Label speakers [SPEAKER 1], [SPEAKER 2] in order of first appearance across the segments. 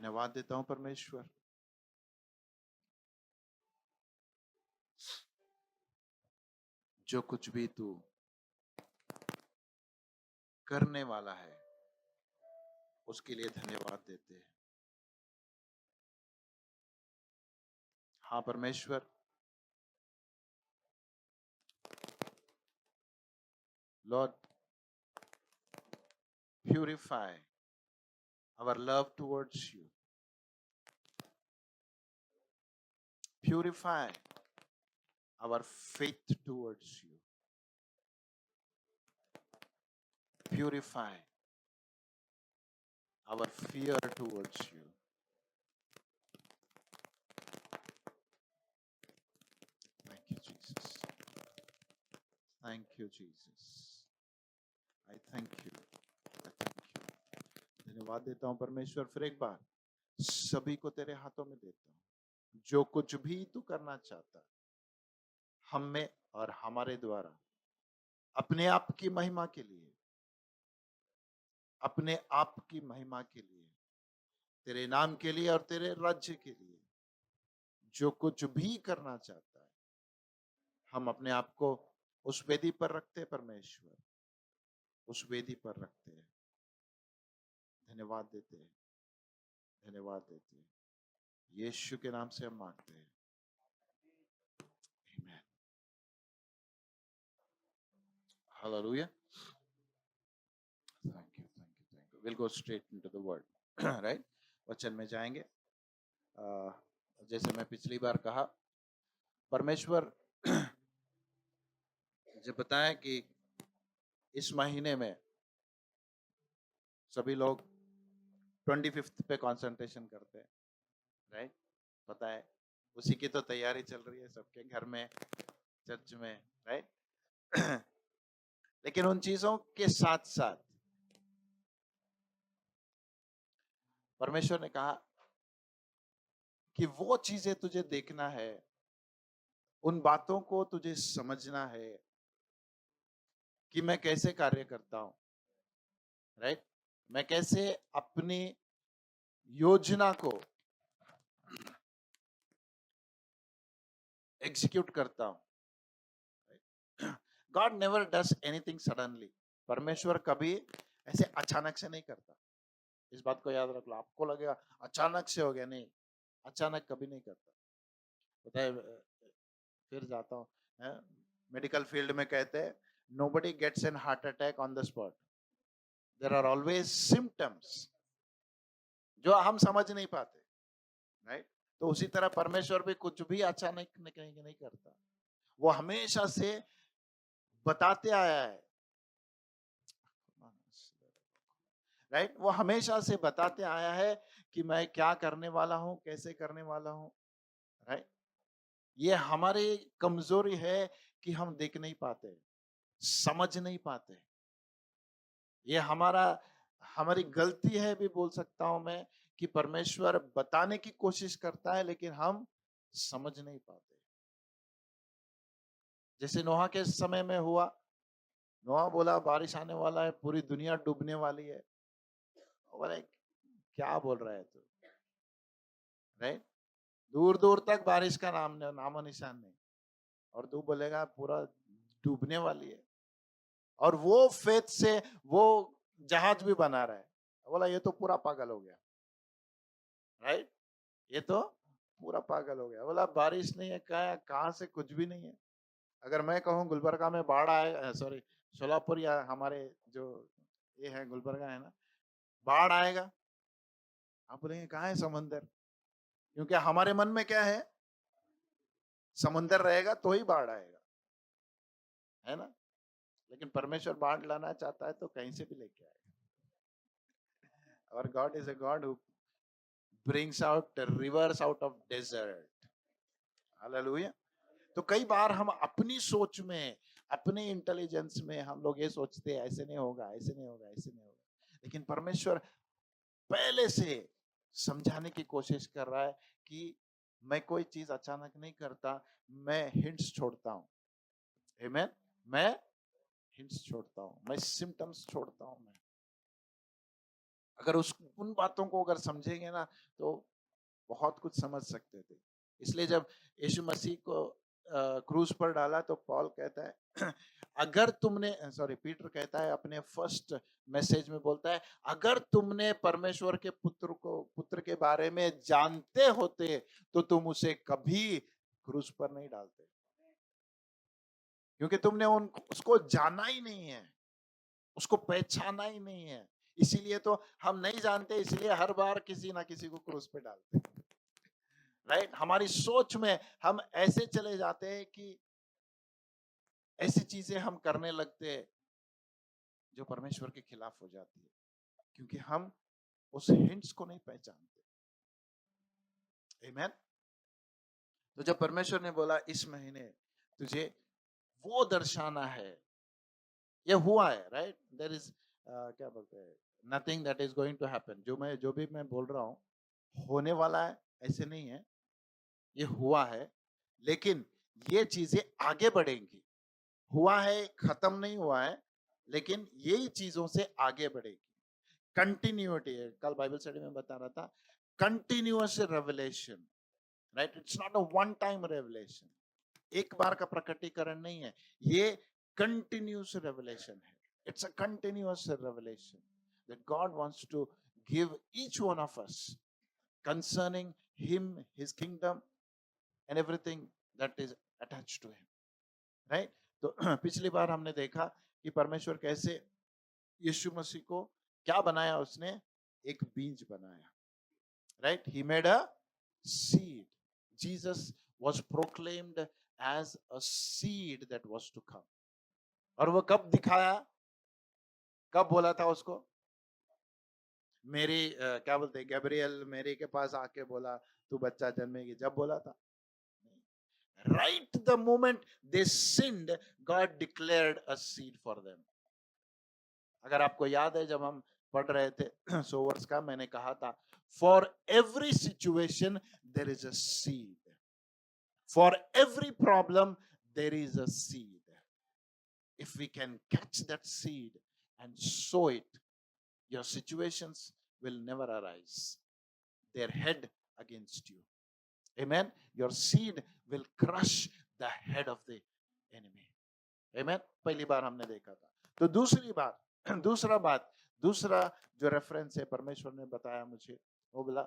[SPEAKER 1] धन्यवाद देता हूं परमेश्वर, जो कुछ भी तू करने वाला है उसके लिए धन्यवाद देते हैं। हाँ परमेश्वर, Lord, purify our love towards you. Purify our faith towards you. Purify our fear towards you. Thank you, Jesus. Thank you, Jesus. I thank you. I thank you. धन्यवाद देता हूं परमेश्वर। फिर एक बार सभी को तेरे हाथों में देता हूं। जो कुछ भी तू करना चाहता है हम में और हमारे द्वारा, अपने आप की महिमा के लिए, अपने आप की महिमा के लिए, तेरे नाम के लिए और तेरे राज्य के लिए, जो कुछ भी करना चाहता है हम अपने आप को उस वेदी पर रखते हैं परमेश्वर, उस वेदी पर रखते हैं। धन्यवाद देते हैं, धन्यवाद देते हैं। यीशु के नाम से हम मांगते हैं, आमीन। Hallelujah. Thank you, thank you, thank you. Will go straight into the word, right. वचन में जाएंगे। जैसे मैं पिछली बार कहा, परमेश्वर जब बताया कि इस महीने में सभी लोग 25 पे कंसंट्रेशन करते हैं, राइट। पता है उसी की तो तैयारी चल रही है सबके घर में, चर्च में, राइट। लेकिन उन चीजों के साथ साथ परमेश्वर ने कहा कि वो चीजें तुझे देखना है, उन बातों को तुझे समझना है कि मैं कैसे कार्य करता हूं, राइट। मैं कैसे अपनी योजना को एग्जीक्यूट करता हूं। God never does anything suddenly. परमेश्वर कभी ऐसे अचानक से नहीं करता। इस बात को याद रख लो। आपको लगेगा अचानक से हो गया, नहीं, अचानक कभी नहीं करता। पता है, फिर जाता हूँ, मेडिकल फील्ड में कहते हैं nobody gets an heart attack on the spot, there are always symptoms जो हम समझ नहीं पाते, राइट। तो उसी तरह परमेश्वर भी कुछ भी अचानक नहीं करता, वो हमेशा से बताते आया है, राइट। वो हमेशा से बताते आया है कि मैं क्या करने वाला हूं, कैसे करने वाला हूं, राइट। ये हमारी कमजोरी है कि हम देख नहीं पाते, समझ नहीं पाते। ये हमारी गलती है भी बोल सकता हूं मैं, कि परमेश्वर बताने की कोशिश करता है लेकिन हम समझ नहीं पाते। जैसे नोहा के समय में हुआ, नोहा बोला बारिश आने वाला है, पूरी दुनिया डूबने वाली है। बोले क्या बोल रहा है तू, राइट। दूर दूर तक बारिश का नामो निशान नहीं, और तू बोलेगा पूरा डूबने वाली है। और वो फेथ से वो जहाज भी बना रहा है। बोला ये तो पूरा पागल हो गया, राइट। ये तो पूरा पागल हो गया। बोला बारिश नहीं है, कहाँ से, कुछ भी नहीं है। अगर मैं कहूँ गुलबर्गा में बाढ़ आए, सॉरी सोलापुर या हमारे जो ये है गुलबर्गा है ना, बाढ़ आएगा, आप बोलेंगे कहाँ है समंदर। क्योंकि हमारे मन में क्या है, समंदर रहेगा तो ही बाढ़ आएगा, है ना। लेकिन परमेश्वर बाढ़ लाना चाहता है तो कहीं से भी लेके आएगा। और God is a God who brings out rivers out of desert. Hallelujah. तो कई बार हम अपनी सोच में, अपने इंटेलिजेंस में हम लोग ये सोचते हैं ऐसे नहीं होगा, ऐसे नहीं होगा, ऐसे नहीं होगा। लेकिन परमेश्वर पहले से समझाने की कोशिश कर रहा है कि मैं कोई चीज अचानक नहीं करता, मैं हिंट्स छोड़ता हूँ। आमीन। मैं हिंट्स छोड़ता हूँ, मैं सिम्टम्स छोड़ता हूँ। मैं अगर उन बातों को अगर समझेंगे ना तो बहुत कुछ समझ सकते थे। इसलिए जब यीशु मसीह को क्रूज पर डाला तो पॉल कहता है अगर तुमने सॉरी पीटर कहता है अपने फर्स्ट मैसेज में बोलता है अगर तुमने परमेश्वर के पुत्र के बारे में जानते होते तो तुम उसे कभी क्रूज पर नहीं डालते, क्योंकि तुमने उसको जाना ही नहीं है, उसको पहचाना ही नहीं है। इसीलिए तो हम नहीं जानते, इसलिए हर बार किसी ना किसी को क्रूज पे डालते हैं, राइट। हमारी सोच में हम ऐसे चले जाते हैं कि ऐसी चीजें हम करने लगते हैं जो परमेश्वर के खिलाफ हो जाती है, क्योंकि हम उस हिंट्स को नहीं पहचानते। आमीन। तो जब परमेश्वर ने बोला इस महीने तुझे वो दर्शाना है, ये हुआ है, राइट। देयर इज क्या बोलते हैं, nothing that is going to happen. जो भी मैं बोल रहा हूं होने वाला है ऐसे नहीं है, ये हुआ है, लेकिन ये चीजें आगे बढ़ेंगी। हुआ है, खत्म नहीं हुआ है, लेकिन यही चीजों से आगे बढ़ेगी। कंटिन्यूटी है, कल बाइबल स्टडी में बता रहा था, continuous revelation, right. It's not a one time revelation, एक बार का प्रकटीकरण नहीं है, ये कंटिन्यूअस रेवलेशन है। It's a continuous revelation that God wants to give each one of us concerning him, his kingdom and everything that is attached to him, right? तो पिछली बार हमने देखा कि परमेश्वर कैसे यीशु मसीह को क्या बनाया, उसने एक बीज बनाया, right? He made a seed. Jesus was proclaimed as a seed that was to come. और वो कब दिखाया, कब बोला था उसको? मेरी क्या बोलते हैं, गैब्रियल मेरी के पास आके बोला तू बच्चा जन्मेगी, जब बोला था? Right the moment they sinned, God declared a seed for them. अगर आपको याद है जब हम पढ़ रहे थे सोवर्स का, मैंने कहा था for every situation there is a seed, for every problem there is a seed. If we can catch that seed and sow it, your situations will never arise their head against you. Amen. Your seed will crush the head of the enemy. Amen. पहली बार हमने देखा था। तो दूसरा जो reference है परमेश्वर ने बताया मुझे, वो बोला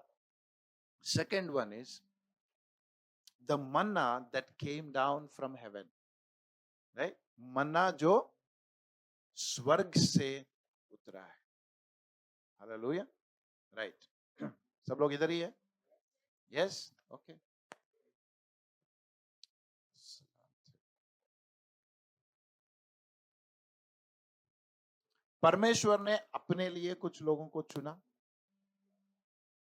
[SPEAKER 1] second one is the manna that came down from heaven, right? मन्ना जो स्वर्ग से उतरा है। Hallelujah, right. सब लोग इधर ही है? Yes, okay. परमेश्वर ने अपने लिए कुछ लोगों को चुना,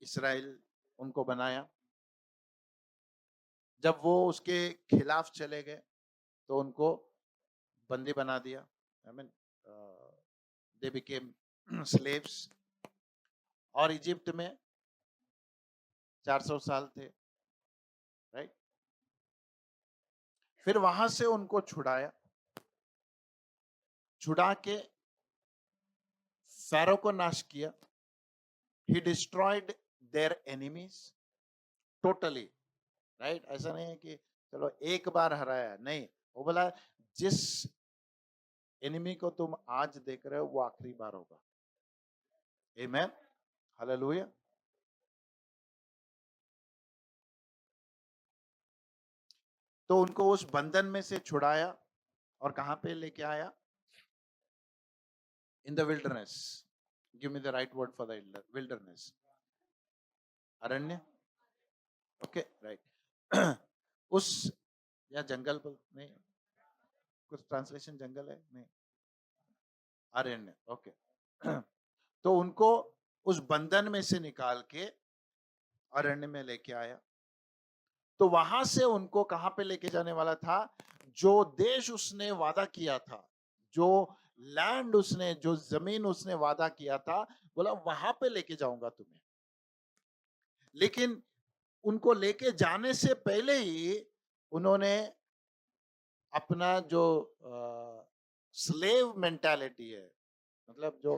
[SPEAKER 1] इस्राएल उनको बनाया। जब वो उसके खिलाफ चले गए तो उनको बंदी बना दिया। I mean they became slaves, और इजिप्ट में 400 साल थे, राइट। फिर वहां से उनको छुड़ाया, छुड़ा के फैरो को नाश किया। He destroyed their enemies totally, right? ऐसा नहीं है कि चलो एक बार हराया, नहीं। वो बोला जिस एनिमी को तुम आज देख रहे हो वो आखिरी बार होगा। आमेन, हालेलुया। तो उनको उस बंधन में से छुड़ाया और कहां पे लेके आया? In the wilderness. Give me the right word for the wilderness. Aranya, okay, right. उस या जंगल पर नहीं, कुछ ट्रांसलेशन जंगल है, नहीं, अरण्य, ओके। तो उनको उस बंधन में से निकाल के अरण्य में लेके आया। तो वहां से उनको कहां पे लेके जाने वाला था? जो देश उसने वादा किया था, जो लैंड उसने, जो जमीन उसने वादा किया था, बोला वहां पे लेके जाऊंगा तुम्हें। लेकिन उनको लेके जाने से पहले ही उन्होंने अपना जो स्लेव मेंटालिटी है, मतलब जो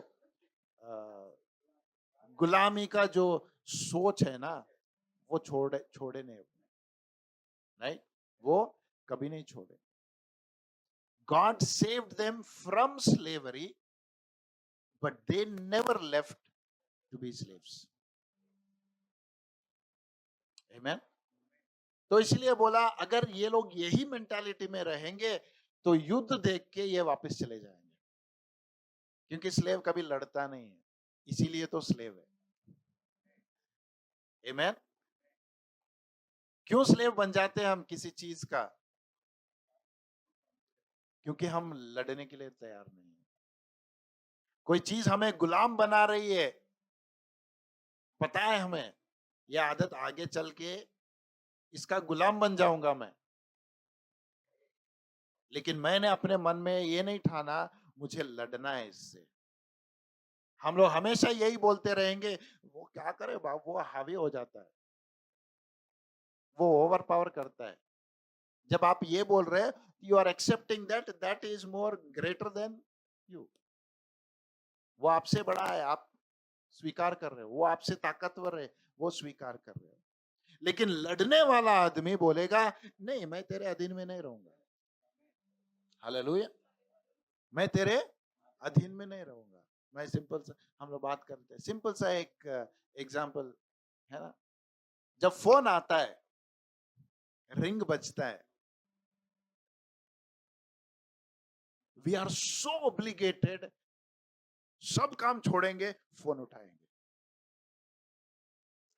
[SPEAKER 1] गुलामी का जो सोच है ना, वो छोड़े नहीं अपने, राइट? वो कभी नहीं छोड़े। God saved them from slavery, but they never left to be slaves. Amen. तो इसलिए बोला अगर ये लोग यही मेंटालिटी में रहेंगे तो युद्ध देख के ये वापस चले जाएंगे, क्योंकि स्लेव कभी लड़ता नहीं है, इसीलिए तो स्लेव है। Amen. क्यों स्लेव बन जाते हैं हम किसी चीज का? क्योंकि हम लड़ने के लिए तैयार नहीं है। कोई चीज हमें गुलाम बना रही है, पता है हमें यह आदत आगे चल के इसका गुलाम बन जाऊंगा मैं, लेकिन मैंने अपने मन में ये नहीं ठाना मुझे लड़ना है इससे। हम लोग हमेशा यही बोलते रहेंगे, वो क्या करे बाबू, वो हावी हो जाता है, वो ओवर पावर करता है। जब आप ये बोल रहे हैं, you are accepting that that is more greater than you. वो आपसे बड़ा है, आप स्वीकार कर रहे हो। वो आपसे ताकतवर है, वो स्वीकार कर रहे हो। लेकिन लड़ने वाला आदमी बोलेगा नहीं, मैं तेरे अधीन में नहीं रहूंगा। हालेलुया। मैं तेरे अधीन में नहीं रहूंगा। मैं सिंपल सा, हम लोग बात करते हैं, सिंपल सा एक एग्जांपल है ना, जब फोन आता है, रिंग बजता है, वी आर सो ऑब्लिगेटेड, सब काम छोड़ेंगे, फोन उठाएंगे,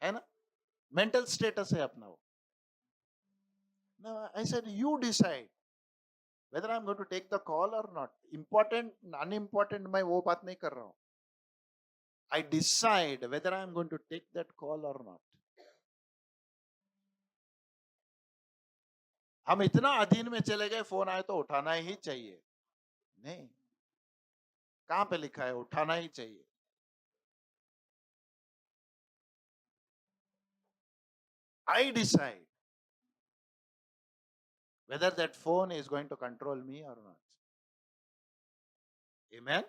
[SPEAKER 1] है ना? मेंटल स्टेटस है अपना वो। No, I said you decide whether I'm going to take the call or not. Important, unimportant, मैं वो बात नहीं कर रहा हूँ। I decide whether I'm going to take that call or not. हम इतना अधीन में चले गए, फोन आए तो उठाना ही चाहिए। नहीं, कहां पे लिखा है उठाना ही चाहिए? I decide whether that phone is going to control me or not. Amen.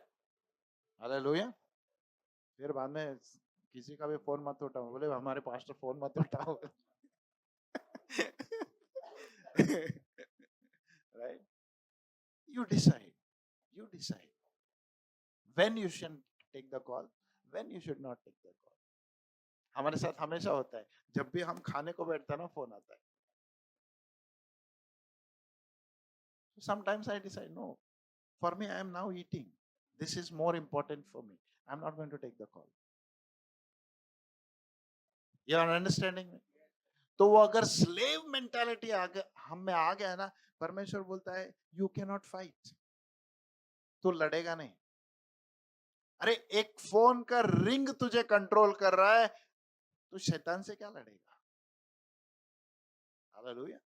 [SPEAKER 1] Hallelujah. फिर बाद में किसी का भी फोन मत उठाओ, बोले हमारे पास्टर फोन मत उठाओ। Right? You decide. You decide when you should take the call, when you should not take the call. हमारे साथ हमेशा होता है, जब भी हम खाने को बैठते हैं ना, फोन आता है। Sometimes I decide, no, for me, I am now eating. This is more important for me. I'm not going to take the call. You are understanding me? तो वो अगर स्लेव मेंटालिटी हम में आ गया ना, परमेश्वर बोलता है यू कैन नॉट फाइट, तो लड़ेगा नहीं। अरे एक फोन का रिंग तुझे कंट्रोल कर रहा है, तो शैतान से क्या लड़ेगा? हालेलुया।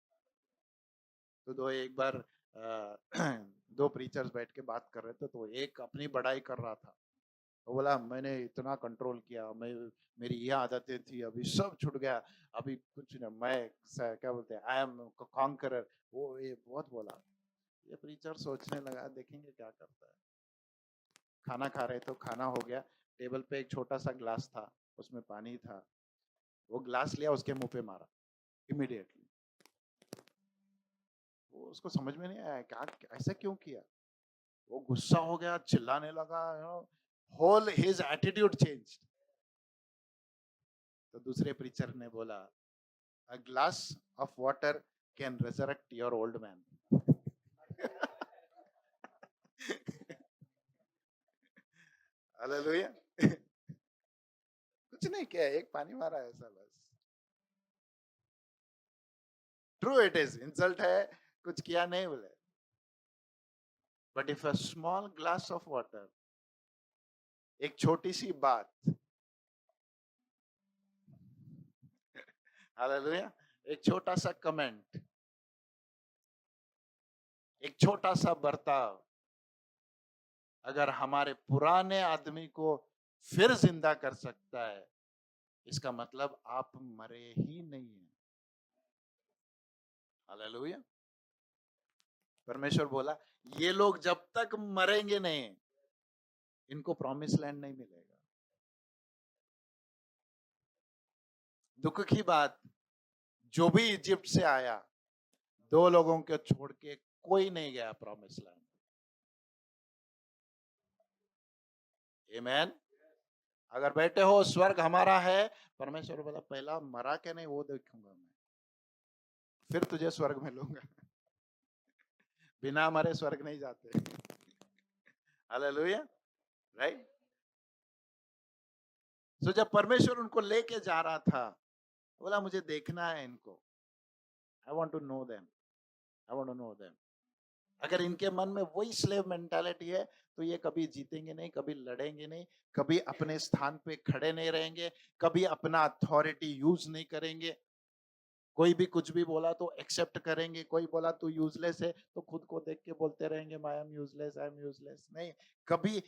[SPEAKER 1] तो एक बार दो प्रीचर्स बैठ के बात कर रहे थे, तो एक अपनी बड़ाई कर रहा था। वो बोला मैंने इतना कंट्रोल किया, मैं मेरी ये आदतें थी, अभी सब छूट गया, अभी कुछ नहीं, मैं क्या बोलते हैं, आई एम कॉन्करर। वो ये बहुत बोला। ये प्रीचर सोचने लगा, देखेंगे क्या करता है। खाना खा रहे तो खाना हो गया, टेबल पे एक छोटा सा ग्लास था, उसमें पानी था, वो ग्लास लिया, उसके मुंह पे मारा इमीडिएटली। वो उसको समझ में नहीं आया क्या ऐसा क्यों किया। वो गुस्सा हो गया, चिल्लाने लगा, होल हिज एटीट्यूड चेंज। तो दूसरे प्रीचर ने बोला a glass of water can resurrect your old man. Hallelujah. कुछ नहीं किया, एक पानी मारा ऐसा बस। ट्रू इट इज, इंसल्ट है, कुछ किया नहीं बोले। But if a small glass of water, एक छोटी सी बात, हालेलुया, एक छोटा सा कमेंट, एक छोटा सा बर्ताव, अगर हमारे पुराने आदमी को फिर जिंदा कर सकता है, इसका मतलब आप मरे ही नहीं है। हालेलुया। परमेश्वर बोला ये लोग जब तक मरेंगे नहीं, इनको प्रॉमिस लैंड नहीं मिलेगा। दुख की बात, जो भी इजिप्ट से आया, 2 लोगों को छोड़ के कोई नहीं गया प्रॉमिस लैंड। आमेन। अगर बैठे हो स्वर्ग हमारा है, परमेश्वर बोला पहला मरा के नहीं वो देखूंगा मैं, फिर तुझे स्वर्ग में लूंगा। बिना मरे स्वर्ग नहीं जाते। Hallelujah, right. तो जब परमेश्वर उनको लेके जा रहा था, बोला मुझे देखना है इनको, I want to know them, I want to know them. अगर इनके मन में वही स्लेव मेंटालिटी है, तो ये कभी जीतेंगे नहीं, कभी लड़ेंगे नहीं, कभी अपने स्थान पे खड़े नहीं रहेंगे, कभी अपना अथॉरिटी यूज नहीं करेंगे। कोई भी कुछ भी बोला तो एक्सेप्ट करेंगे, कोई बोला तू यूजलेस है तो खुद को देख के बोलते रहेंगे I am useless, I am useless. नहीं, कभी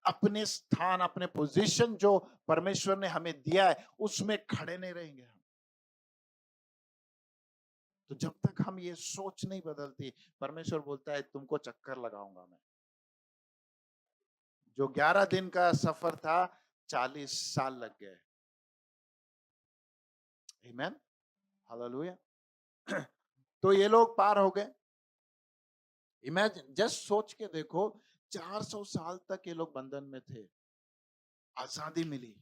[SPEAKER 1] अपने स्थान, अपने पोजीशन जो परमेश्वर ने हमें दिया है उसमें खड़े नहीं रहेंगे हम। तो जब तक हम ये सोच नहीं बदलती, परमेश्वर बोलता है तुमको चक्कर लगाऊंगा मैं। जो 11 दिन का सफर था, 40 साल लग गए। आमीन, हालेलुया। तो ये लोग पार हो गए। इमेजिन, जस्ट सोच के देखो, 400 साल तक ये लोग बंधन में थे, आजादी मिली।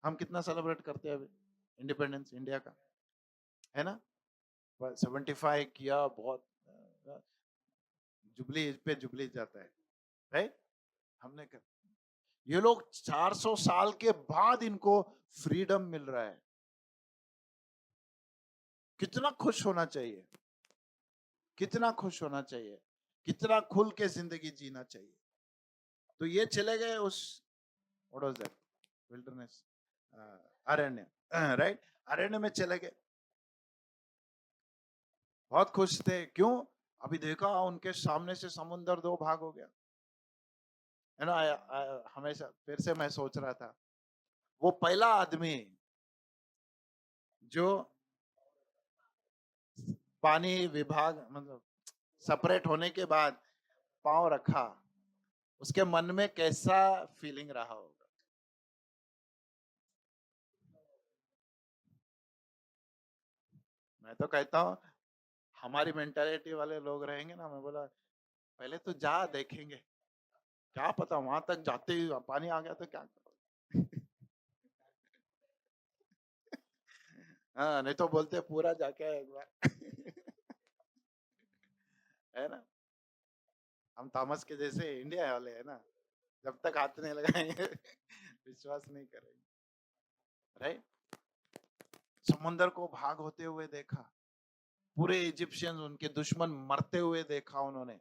[SPEAKER 1] हम कितना सेलिब्रेट करते हैं अभी इंडिपेंडेंस इंडिया का, है ना? 75 किया, बहुत जुबली पे जुबली जाता है, राइट? हमने कर, ये लोग 400 साल के बाद इनको फ्रीडम मिल रहा है। कितना खुश होना चाहिए, कितना खुश होना चाहिए, कितना खुल के जिंदगी जीना चाहिए। तो ये चले गए उस, व्हाट वाज दैट, विल्डरनेस, अरण्य, राइट? अरण्य में चले गए, बहुत खुश थे। क्यों? अभी देखा उनके सामने से समुंदर 2 भाग हो गया, है ना? हमेशा फिर से मैं सोच रहा था, वो पहला आदमी जो पानी विभाग मतलब सेपरेट होने के बाद पांव रखा, उसके मन में कैसा फीलिंग रहा होगा। मैं तो कहता हूँ हमारी मेंटालिटी वाले लोग रहेंगे ना, मैं बोला पहले तो जा देखेंगे, क्या पता वहां तक जाते ही पानी आ गया तो क्या करोगे। हाँ, नहीं तो बोलते पूरा जाके आए एक बार। है ना? हम थॉमस के जैसे इंडिया वाले है ना, जब तक हाथ नहीं लगाएंगे विश्वास नहीं करेंगे, राइट? समुंदर को भाग होते हुए देखा, पूरे इजिप्शियंस उनके दुश्मन मरते हुए देखा उन्होंने,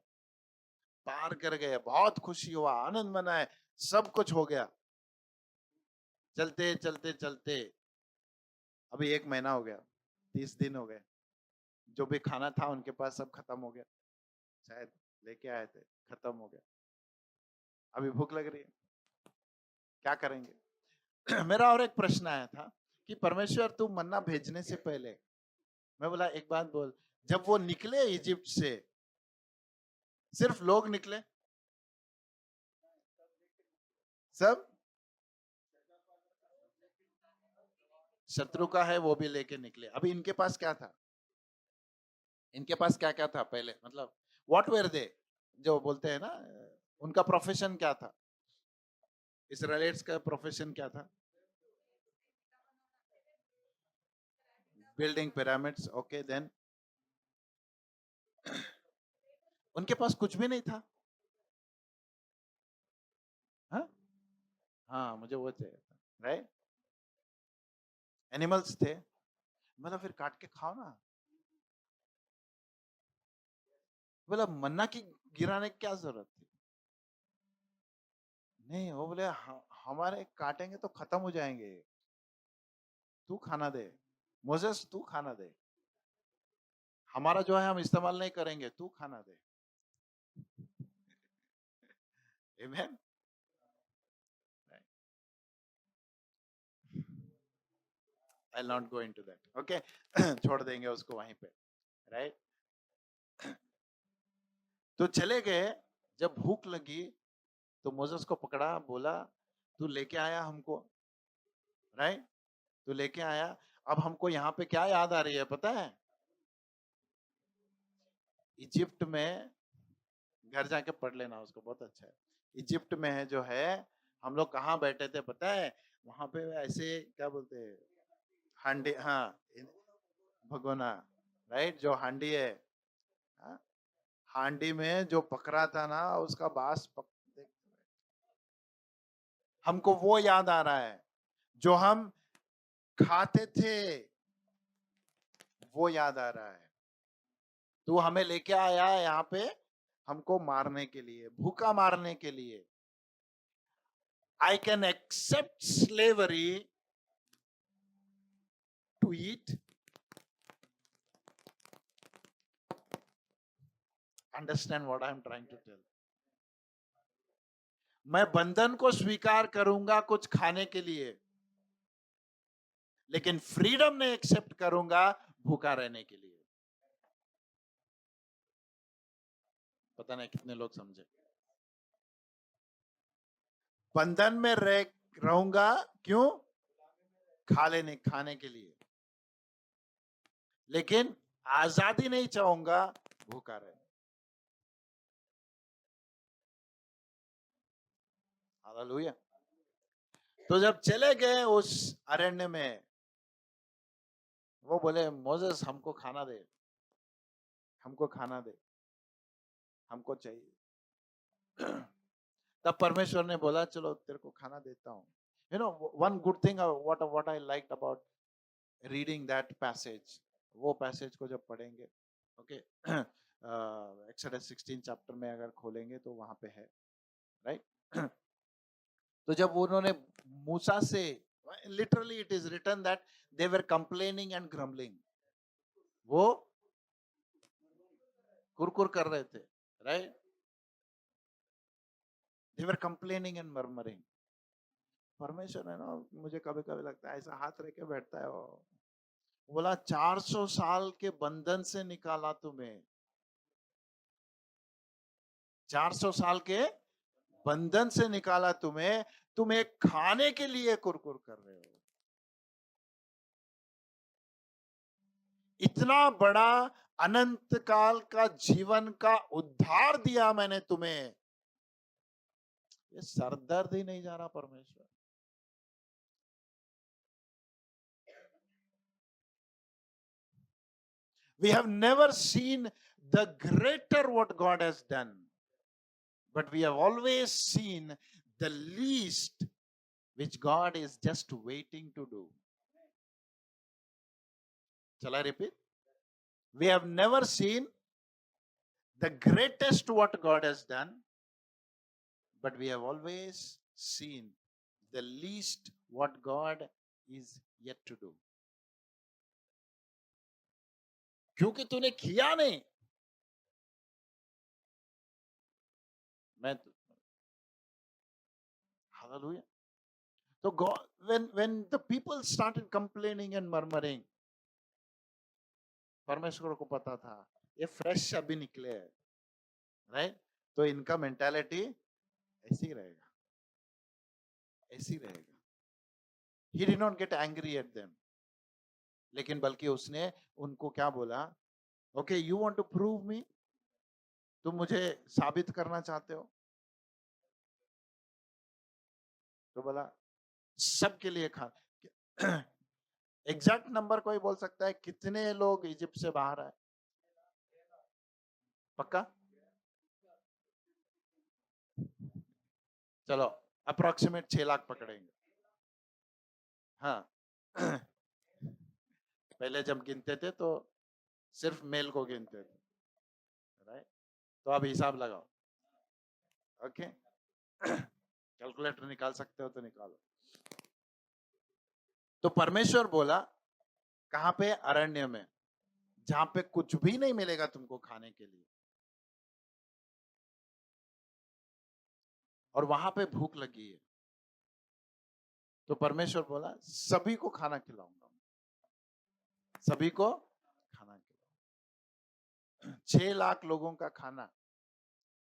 [SPEAKER 1] पार कर गए, बहुत खुशी हुआ, आनंद मनाए, सब कुछ हो गया। चलते चलते चलते अभी 1 महीना हो गया, 30 दिन हो गए, जो भी खाना था उनके पास सब खत्म हो गया, शायद लेके आए थे, खत्म हो गया। अभी भूख लग रही है, क्या करेंगे? मेरा और एक प्रश्न आया था कि परमेश्वर तू मन्ना भेजने से पहले, मैं बोला एक बात बोल, जब वो निकले इजिप्ट से, सिर्फ लोग निकले? सब शत्रु का है वो भी लेके निकले। अभी इनके पास क्या था? इनके पास क्या क्या था पहले, मतलब व्हाट वेर दे, जो बोलते हैं ना, उनका प्रोफेशन क्या था? इसराइलिट्स का प्रोफेशन क्या था? बिल्डिंग पिरामिड्स, ओके, देन उनके पास कुछ भी नहीं था। हाँ, हाँ, मुझे वो चाहिए, राइट? एनिमल्स थे, मतलब फिर काट के खाओ ना। बोला मन्ना की गिराने की क्या जरूरत थी? नहीं, वो बोले हमारे काटेंगे तो खत्म हो जाएंगे, तू खाना दे, मोसेस तू खाना दे, हमारा जो है हम इस्तेमाल नहीं करेंगे, तू खाना दे। Amen? I'll not go into that. Okay? छोड़ देंगे उसको वहीं पे, राइट? तो चले गए। जब भूख लगी तो मोसेस को पकड़ा, बोला तू लेके आया हमको, राइट? तो लेके आया। अब हमको यहाँ पे क्या याद आ रही है पता है? इजिप्ट में, घर जाके पढ़ लेना उसको, बहुत अच्छा है। इजिप्ट में है जो है, हम लोग कहाँ बैठे थे पता है? वहां पे ऐसे क्या बोलते हैं, हांडी, हाँ, भगोना, राइट, जो हांडी है, हाँ? हांडी में जो पकड़ा था ना, उसका हमको वो याद आ रहा है, जो हम खाते थे, वो याद आ रहा है। तो हमें लेके आया यहाँ पे हमको मारने के लिए, भूखा मारने के लिए। I can accept slavery to eat. Understand what I am trying to tell? मैं बंधन को स्वीकार करूंगा कुछ खाने के लिए, लेकिन फ्रीडम नहीं एक्सेप्ट करूंगा भूखा रहने के लिए। पता नहीं कितने लोग समझे। बंधन में रहूंगा क्यों? खाने के लिए, लेकिन आजादी नहीं चाहूंगा भूखा रहने। हालेलुया। तो जब चले गए उस अरण्य में, वो बोले मोसेस हमको खाना दे, हमको खाना दे, हमको चाहिए। तब परमेश्वर ने बोला चलो तेरे को खाना देता हूँ। You know one good thing what I liked about reading that passage, वो पैसेज को जब पढ़ेंगे, ओके, एक्सोडस 16 चैप्टर में अगर खोलेंगे तो वहां पे है, राइट। तो जब उन्होंने मूसा से, literally it is written that they were complaining and grumbling, वो कुरकुर कर रहे थे, right, they were complaining and murmuring. परमेश्वर है ना, मुझे कभी कभी लगता है ऐसा हाथ रह के बैठता है, वो बोला 400 साल के बंधन से निकाला तुम्हें, 400 साल के बंधन से निकाला तुम्हें, तुम एक खाने के लिए कुरकुर कर रहे हो। इतना बड़ा अनंत काल का जीवन का उद्धार दिया मैंने तुम्हें, ये सरदर्द ही नहीं जा रहा परमेश्वर। We have never seen the greater what God has done, but we have always seen the least which God is just waiting to do. Shall I repeat? We have never seen the greatest what God has done, but we have always seen the least what God is yet to do. क्योंकि तूने किया नहीं, मैं, hallelujah. So God, when the people started complaining and murmuring, परमेश्वर को पता था ये फ्रेश अभी निकले हैं, राइट, तो इनका मेंटालिटी ऐसी रहेगा, ऐसी रहेगा। He did not get angry at them, लेकिन बल्कि उसने उनको क्या बोला, okay you want to prove me, तुम मुझे साबित करना चाहते हो, तो बोला सबके लिए खा। एग्जैक्ट नंबर कोई बोल सकता है कितने लोग इजिप्ट से बाहर आए? पक्का? चलो अप्रोक्सीमेट 6 लाख पकड़ेंगे। हाँ। पहले जब गिनते थे तो सिर्फ मेल को गिनते थे, राइट, तो अब हिसाब लगाओ, ओके। कैलकुलेटर निकाल सकते हो तो निकालो। तो परमेश्वर बोला कहां पे? अरण्य में, जहां पे कुछ भी नहीं मिलेगा तुमको खाने के लिए, और वहां पे भूख लगी है। तो परमेश्वर बोला सभी को खाना खिलाऊंगा, सभी को खाना खिलाऊंगा। 6 लाख लोगों का खाना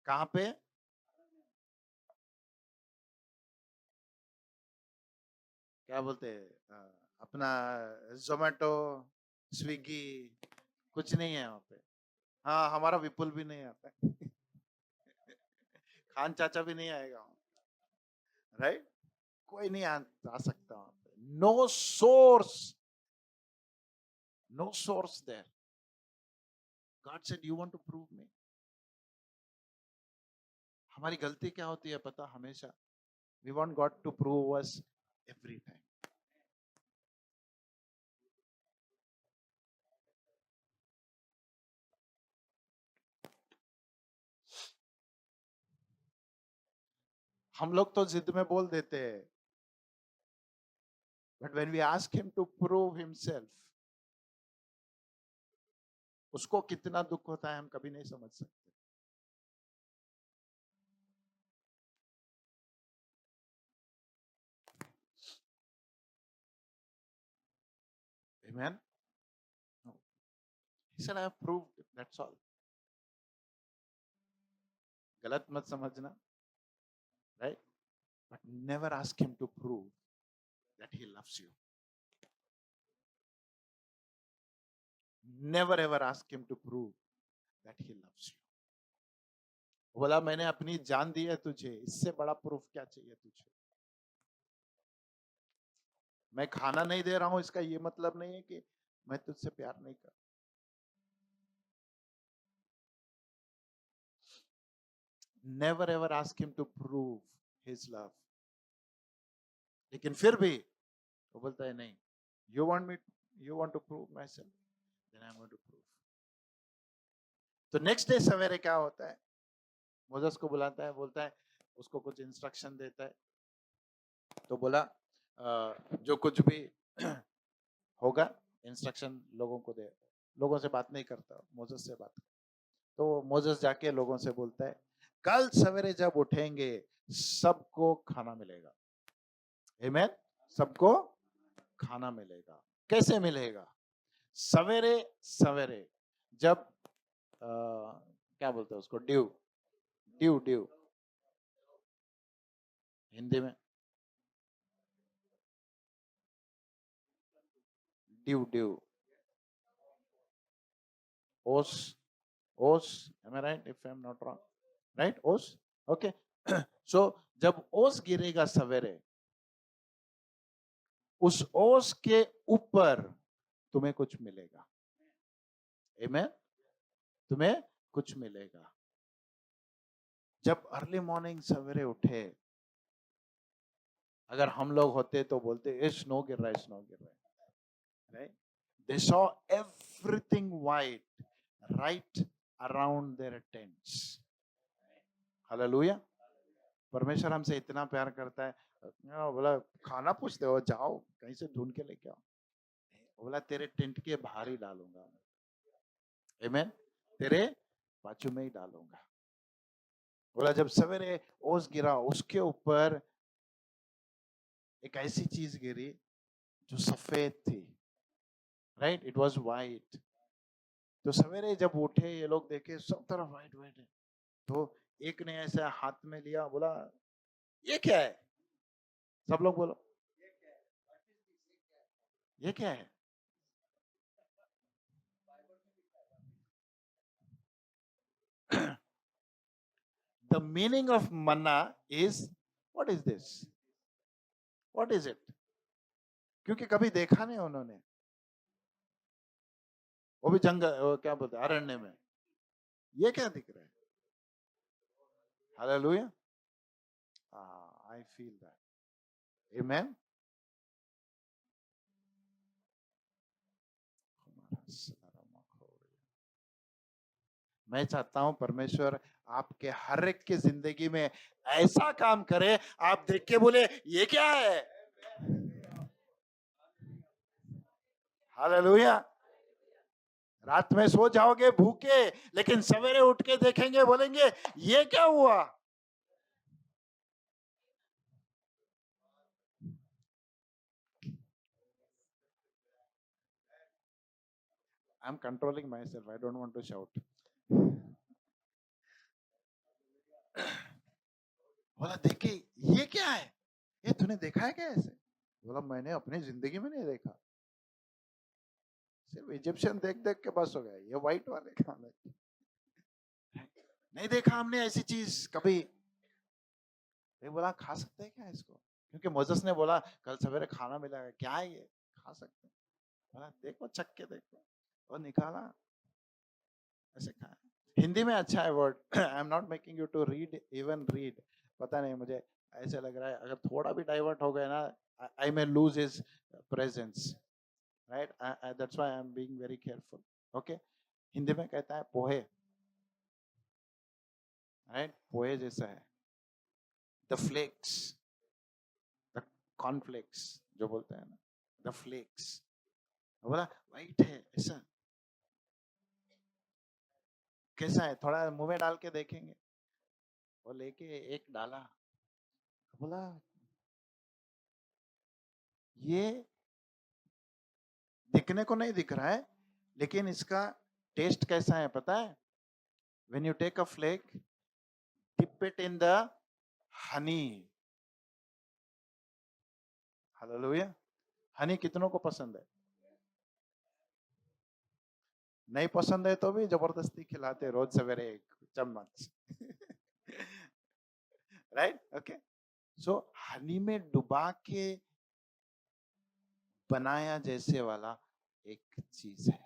[SPEAKER 1] कहां पे? क्या बोलते हैं, अपना जोमेटो, स्विगी कुछ नहीं है वहां पे। हाँ, हमारा विपुल भी नहीं आता है। खान चाचा भी नहीं आएगा, राइट? कोई नहीं आ सकता वहां पे। No source, no source there. God said you want to prove me. हमारी गलती क्या होती है पता? हमेशा we want God to prove us every time. हम लोग तो जिद में बोल देते हैं, but when we ask him to prove himself, उसको कितना दुख होता है हम कभी नहीं समझ सकते। Amen? No. He said, I have proved it. That's all. गलत मत समझना, right? But never ask him to prove that he loves you. Never ever ask him to prove that he loves you. बोला मैंने अपनी जान दी है तुझे, इससे बड़ा प्रूफ क्या चाहिए तुझे? मैं खाना नहीं दे रहा हूं इसका ये मतलब नहीं है कि मैं तुझसे प्यार नहीं कर। Never ever ask him to prove his love. लेकिन फिर भी वो बोलता है नहीं, you want to prove myself, then I'm going to prove. तो नेक्स्ट डे सवेरे क्या होता है? मोजेस को बुलाता है, बोलता है, उसको कुछ इंस्ट्रक्शन देता है। तो बोला जो कुछ भी होगा इंस्ट्रक्शन लोगों को दे। लोगों से बात नहीं करता, मोजेस से बात। तो मोजेस जाके लोगों से बोलता है, कल सवेरे जब उठेंगे सबको खाना मिलेगा। आमीन? सबको खाना मिलेगा। कैसे मिलेगा? सवेरे सवेरे जब क्या बोलते हैं उसको? ड्यू ड्यू ड्यू हिंदी में ड्यू ड्यू ओस ओस, am I right if I'm not wrong? Right? ओस, okay. So जब ओस गिरेगा सवेरे, उस ओस के ऊपर तुम्हें कुछ मिलेगा। Amen? तुम्हें कुछ मिलेगा। जब अर्ली मॉर्निंग सवेरे उठे, अगर हम लोग होते तो बोलते स्नो गिर रहा है, स्नो गिर रहा है, right? They saw everything white right around their tents. Hallelujah. परमेश्वर हमसे इतना प्यार करता है, बोला खाना पूछते हो, जाओ कहीं से ढूंढ के लेके आओ। बोला तेरे टेंट के बाहर ही डालूंगा, आमीन, तेरे बाजू में ही डालूंगा। बोला जब सवेरे ओस गिरा, उसके ऊपर एक ऐसी चीज गिरी जो सफेद थी, राइट? It was white. तो सवेरे जब उठे ये लोग देखे सब तरफ वाइट वाइट है। तो एक ने ऐसा हाथ में लिया, बोला ये क्या है? सब लोग बोलो ये क्या है? The meaning of manna is, what is this? What is it? क्योंकि कभी देखा नहीं उन्होंने, वो भी जंगल, वो क्या बोलते हैं, अरण्य में। ये क्या दिख रहा है? Hallelujah. I feel that. Amen. मैं चाहता हूं परमेश्वर आपके हर एक की जिंदगी में ऐसा काम करे, आप देख के बोले ये क्या है? हालेलुया। रात में सो जाओगे भूखे, लेकिन सवेरे उठ के देखेंगे, बोलेंगे ये क्या हुआ? I'm controlling myself. I don't want to shout. बोला देखे ये क्या है? ये तूने देखा है क्या ऐसे? बोला मैंने अपनी जिंदगी में नहीं देखा। सिर्फ इजिप्शियन देख देख के बस हो गया, ये व्हाइट वाले खाने, नहीं देखा हमने ऐसी चीज कभी। ये बोला खा सकते हैं क्या इसको, क्योंकि मोसेस ने बोला कल सवेरे खाना मिलेगा, क्या है ये, खा सकते हैं। बोला देखो चख के देखो, और निकाला, ऐसे खाया। हिंदी में अच्छा है word, I am not making you to read, even read, पता नहीं मुझे ऐसे लग रहा है अगर थोड़ा भी डाइवर्ट हो गया ना, I may lose his presence, right, that's why I am being very careful. Okay, Hindi में कहता है पोहे, राइट, पोहे जैसा है, द फ्लेक्स, द कॉर्नफ्लेक्स जो बोलते हैं ना, द फ्लेक्स, बोला वाइट है ऐसा, कैसा है, थोड़ा मुंह में डाल के देखेंगे, वो लेके एक डाला, बोला ये दिखने को नहीं दिख रहा है, लेकिन इसका टेस्ट कैसा है पता है, when you take a flake, dip it in the honey, hallelujah, honey कितनों को पसंद है, नहीं पसंद है तो भी जबरदस्ती खिलाते रोज सवेरे एक चम्मच, राइट, ओके, सो हनी में डुबा के बनाया जैसे वाला एक चीज है,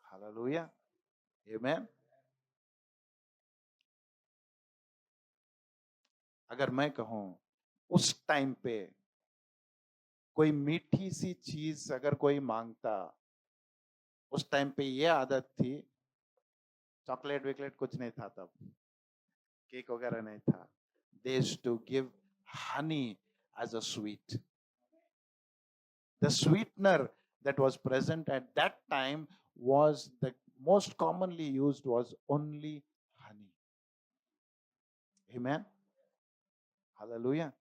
[SPEAKER 1] हालेलुया, आमेन। अगर मैं कहूं उस टाइम पे कोई मीठी सी चीज अगर कोई मांगता, उस टाइम पे ये आदत थी, चॉकलेट विकलेट कुछ नहीं था तब, केक वगैरह नहीं था, they used to give honey as a sweet. The sweetener that was present at that time was the most commonly used was only honey. Amen. Hallelujah.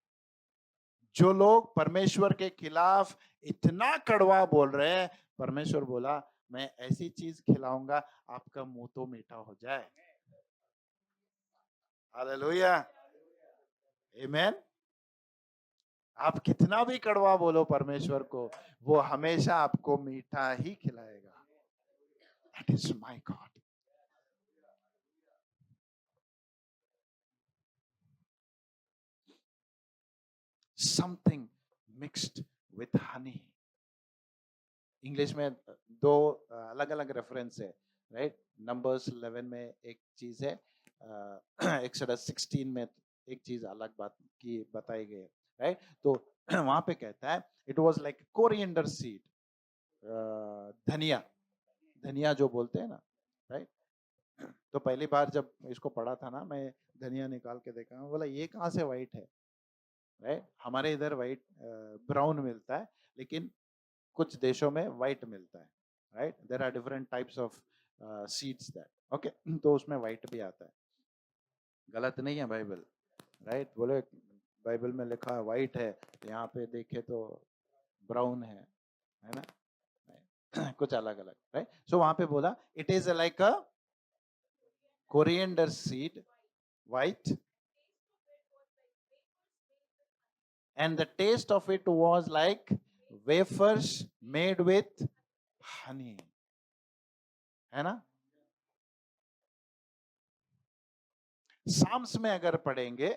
[SPEAKER 1] जो लोग परमेश्वर के खिलाफ इतना कड़वा बोल रहे हैं, परमेश्वर बोला मैं ऐसी चीज खिलाऊंगा आपका मुंह तो मीठा हो जाए। हालेलुया, आमेन। आप कितना भी कड़वा बोलो परमेश्वर को, वो हमेशा आपको मीठा ही खिलाएगा। That is my God. Something mixed with honey. English में दो अलग अलग रेफरेंस है, राइट, नंबर्स 11 में एक चीज है, एक्सोडस 16 में एक चीज अलग बात की बताई गई है, राइट, तो वहां पे कहता है it was like coriander seed, धनिया, धनिया जो बोलते हैं ना, राइट, तो पहली बार जब इसको पढ़ा था ना, मैं धनिया निकाल के देखा, बोला ये कहाँ से व्हाइट है, राइट, हमारे इधर व्हाइट ब्राउन मिलता है, लेकिन कुछ देशों में व्हाइट मिलता है, right, there are different types of seeds that, okay, तो उसमें व्हाइट भी आता है, गलत नहीं है बाइबल, राइट, बोले बाइबल में लिखा है व्हाइट है, यहाँ पे देखे तो ब्राउन है ना, कुछ अलग अलग, राइट, सो वहां पे बोला it is like a coriander seed, white, and the taste of it was like wafers made with honey, है ना। साम्स में अगर पढ़ेंगे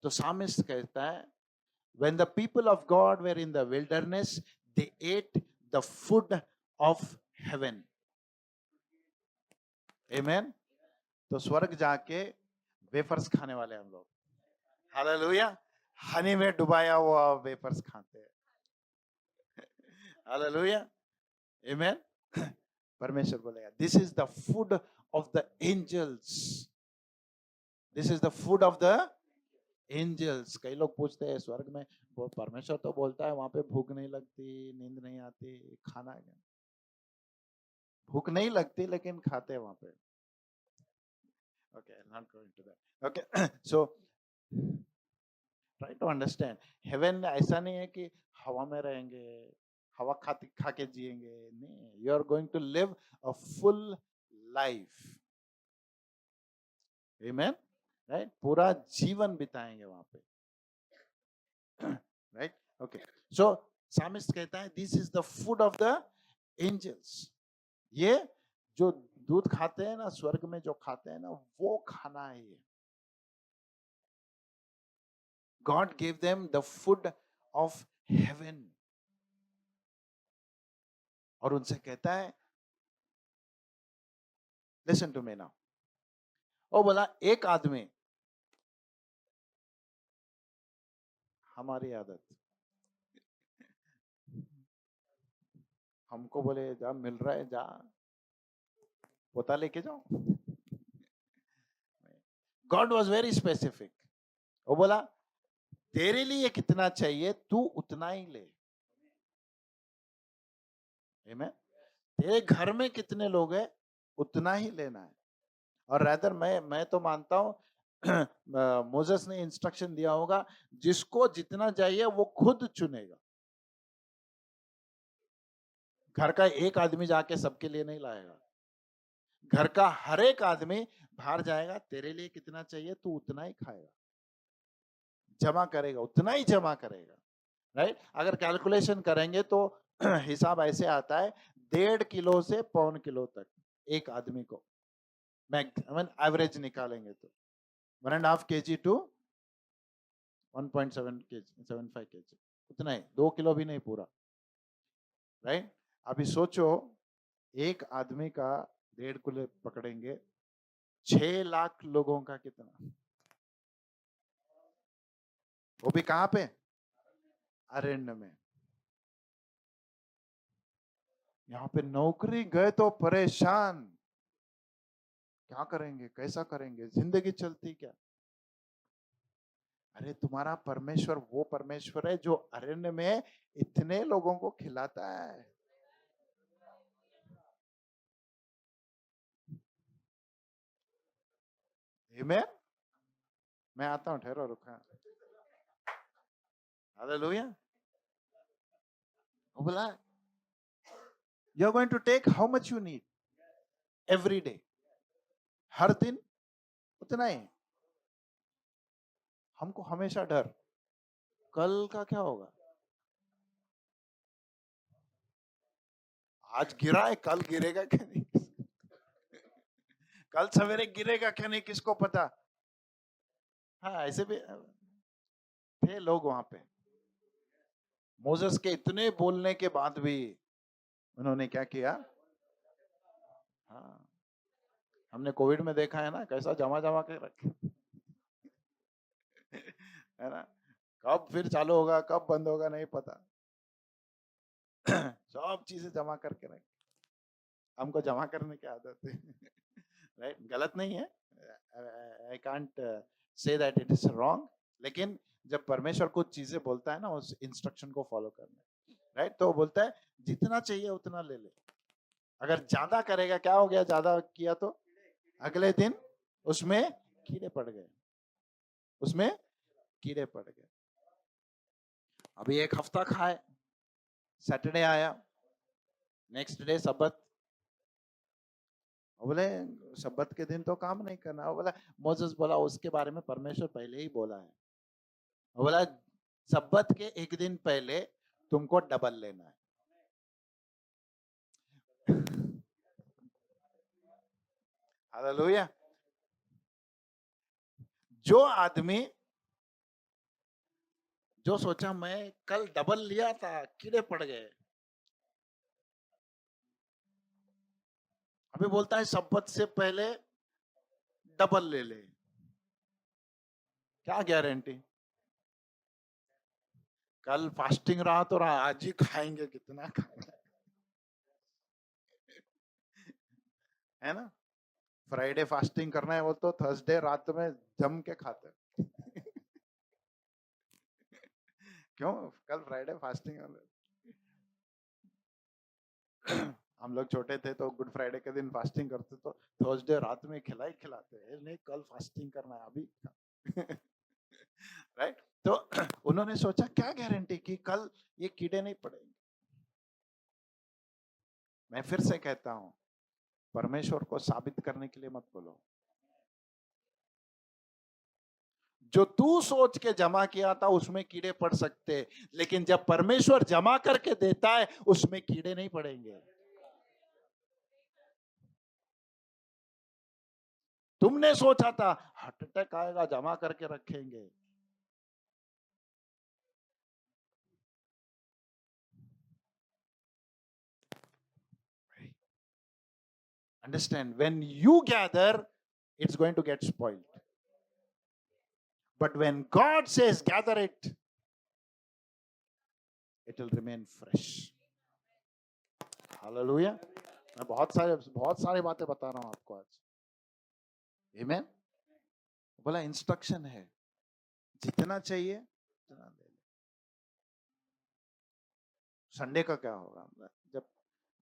[SPEAKER 1] तो सामिस्ट कहता है when the people of God were in the wilderness they ate the food of heaven, amen। तो स्वर्ग जाके वेफर्स खाने वाले हम लोग, हालेलुया, हनी में डुबाया हुआ वेफर्स खाते हैं, हालेलुया, आमेन। परमेश्वर बोलेगा this is the food of the angels, this is the food of the angels. कई लोग पूछते हैं स्वर्ग में वो परमेश्वर तो बोलता है वहां पे भूख नहीं लगती, नींद नहीं आती, खाना है, भूख नहीं लगती लेकिन खाते हैं वहां पे, okay, not going to that, okay, so try to understand, heaven ऐसा नहीं है कि हवा में रहेंगे, हवा खाते खा के जिएंगे, नहीं, you are going to live a full life, amen, right, पूरा जीवन बिताएंगे वहां पे, राइट, ओके, सो सामिस्ट कहता है this is the food of the angels. ये जो दूध खाते हैं ना, स्वर्ग में जो खाते हैं ना, वो खाना है ये। God give them the food of haven. और उनसे कहता है लिसन टू मी नाउ। वो बोला एक आदमी, हमारी आदत, हमको बोले जा मिल रहा है जा पोता लेके जाओ। God was very specific. वो बोला तेरे लिए कितना चाहिए तू उतना ही ले। Amen? तेरे घर में कितने लोग हैं उतना ही लेना है। और रादर मैं तो मानता हूं मोसेस ने इंस्ट्रक्शन दिया होगा जिसको जितना चाहिए वो खुद चुनेगा। घर का एक आदमी जाके सबके लिए नहीं लाएगा। घर का हर एक आदमी बाहर जाएगा, तेरे लिए कितना चाहिए तू उतना ही खाएगा, जमा करेगा, उतना ही जमा करेगा। राइट? अगर कैलकुलेशन करेंगे तो हिसाब ऐसे आता है 1.5 किलो से 1.25 किलो तक एक आदमी को एवरेज निकालेंगे तो 1.5 kg टू 1.7 kg 75 kg उतना ही, 2 किलो भी नहीं पूरा। राइट? अभी सोचो एक आदमी का 1.5 किलो पकड़ेंगे, 6 लाख लोगों का कितना, वो भी कहां पे, अरण्य में। यहाँ पे नौकरी गए तो परेशान, क्या करेंगे कैसा करेंगे, जिंदगी चलती क्या। अरे तुम्हारा परमेश्वर वो परमेश्वर है जो अरण्य में इतने लोगों को खिलाता है। Amen? मैं आता हूं, ठहरो रुका। हालेलुया। वो बोला you are going to take how much you need every day, हर दिन उतना ही। हमको हमेशा डर कल का क्या होगा, आज गिरा है कल गिरेगा क्या नहीं, कल सवेरे गिरेगा क्या नहीं किसको पता। हाँ ऐसे भी थे लोग वहां पे। मोसेस के इतने बोलने के बाद भी उन्होंने क्या किया। हाँ हमने कोविड में देखा है ना कैसा जमा जमा के रखे है ना, कब फिर चालू होगा कब बंद होगा नहीं पता। सब चीजें जमा करके रखे, हमको जमा करने की आदत है। राइट? गलत नहीं है, I can't say that it is wrong, लेकिन जब परमेश्वर कुछ चीजें बोलता है ना उस इंस्ट्रक्शन को फॉलो करना। राइट? तो वो बोलता है जितना चाहिए उतना ले ले। अगर ज्यादा करेगा क्या हो गया, ज्यादा किया तो अगले दिन उसमें कीड़े पड़ गए, उसमें कीड़े पड़ गए। अभी एक हफ्ता खाए, सैटरडे आया, नेक्स्ट डे सबत, बोले शब्बत के दिन तो काम नहीं करना। वो बोला मोसेस बोला उसके बारे में परमेश्वर पहले ही बोला है। वो बोला शब्बत के एक दिन पहले तुमको डबल लेना है। हालेलुया। जो आदमी जो सोचा मैं कल डबल लिया था कीड़े पड़ गए, अभी बोलता है शब्बत से पहले डबल ले ले, क्या गारंटी। कल फास्टिंग रहा तो रहा, आज ही खाएंगे कितना खाना है ना। फ्राइडे फास्टिंग करना है वो तो थर्सडे रात में जम के खाते क्यों, कल फ्राइडे फास्टिंग। हम लोग छोटे थे तो गुड फ्राइडे के दिन फास्टिंग करते तो थर्सडे रात में खिलाते हैं, नहीं कल फास्टिंग करना है अभी। राइट? तो उन्होंने सोचा क्या गारंटी कि कल ये कीड़े नहीं पड़ेंगे। मैं फिर से कहता हूं परमेश्वर को साबित करने के लिए मत बोलो, जो तू सोच के जमा किया था उसमें कीड़े पड़ सकते, लेकिन जब परमेश्वर जमा करके देता है उसमें कीड़े नहीं पड़ेंगे। तुमने सोचा था हार्ट अटैक आएगा, जमा करके रखेंगे। Understand, when you gather, it's going to get spoiled. But when God says gather it, it will remain fresh. Hallelujah. मैं बहुत सारी बातें बता रहा हूं आपको आज. Amen. बोला इंस्ट्रक्शन है, जितना चाहिए उतना ले ले. संडे का क्या होगा, जब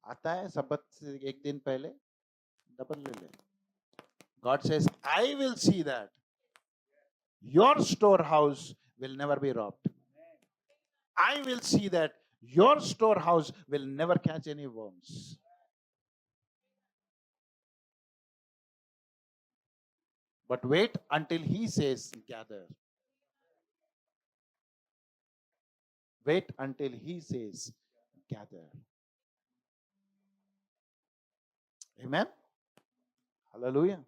[SPEAKER 1] आता है सबत से एक दिन पहले डबल ले ले. God says, I will see that your storehouse will never be robbed. I will see that your storehouse will never catch any worms. But wait until he says gather. Wait until he says gather. Amen. Hallelujah.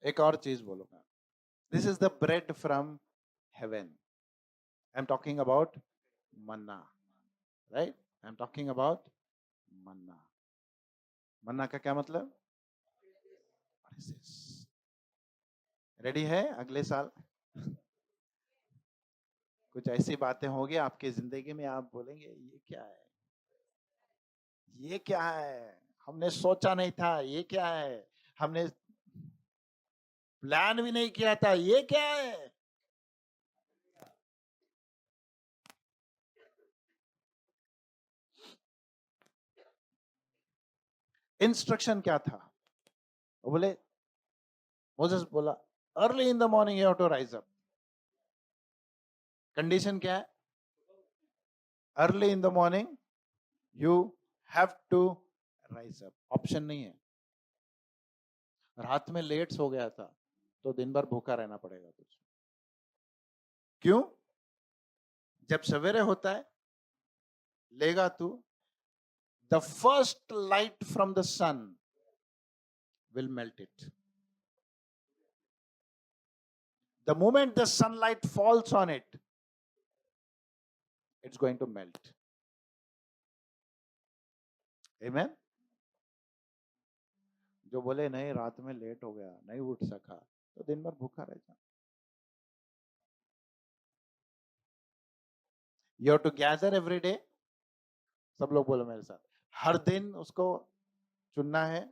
[SPEAKER 1] एक और चीज बोलूंगा. This is the bread from heaven. I'm talking about manna. Right? I'm talking about manna. manna का क्या मतलब? What is this? Ready है अगले साल? कुछ ऐसी बातें होगी आपकी जिंदगी में, आप बोलेंगे ये क्या है, ये क्या है, हमने सोचा नहीं था, ये क्या है, हमने प्लान भी नहीं किया था, ये क्या है. इंस्ट्रक्शन क्या था? वो बोले, मोसेस बोला early in the morning you have to rise up. Condition क्या है? Early in the morning you have to rise up. Option नहीं है. रात में लेट सो गया था तो दिन भर भूखा रहना पड़ेगा तुझे. क्यों? जब सवेरे होता है लेगा तू, the first light from the sun will melt it. The moment the sunlight falls on it, it's going to melt. Amen. जो बोले नहीं रात में लेट हो गया, नहीं उठ सका, तो दिन भर भूखा रह जा. You have to gather every day. सब लोग बोलो मेरे साथ, हर दिन उसको चुनना है.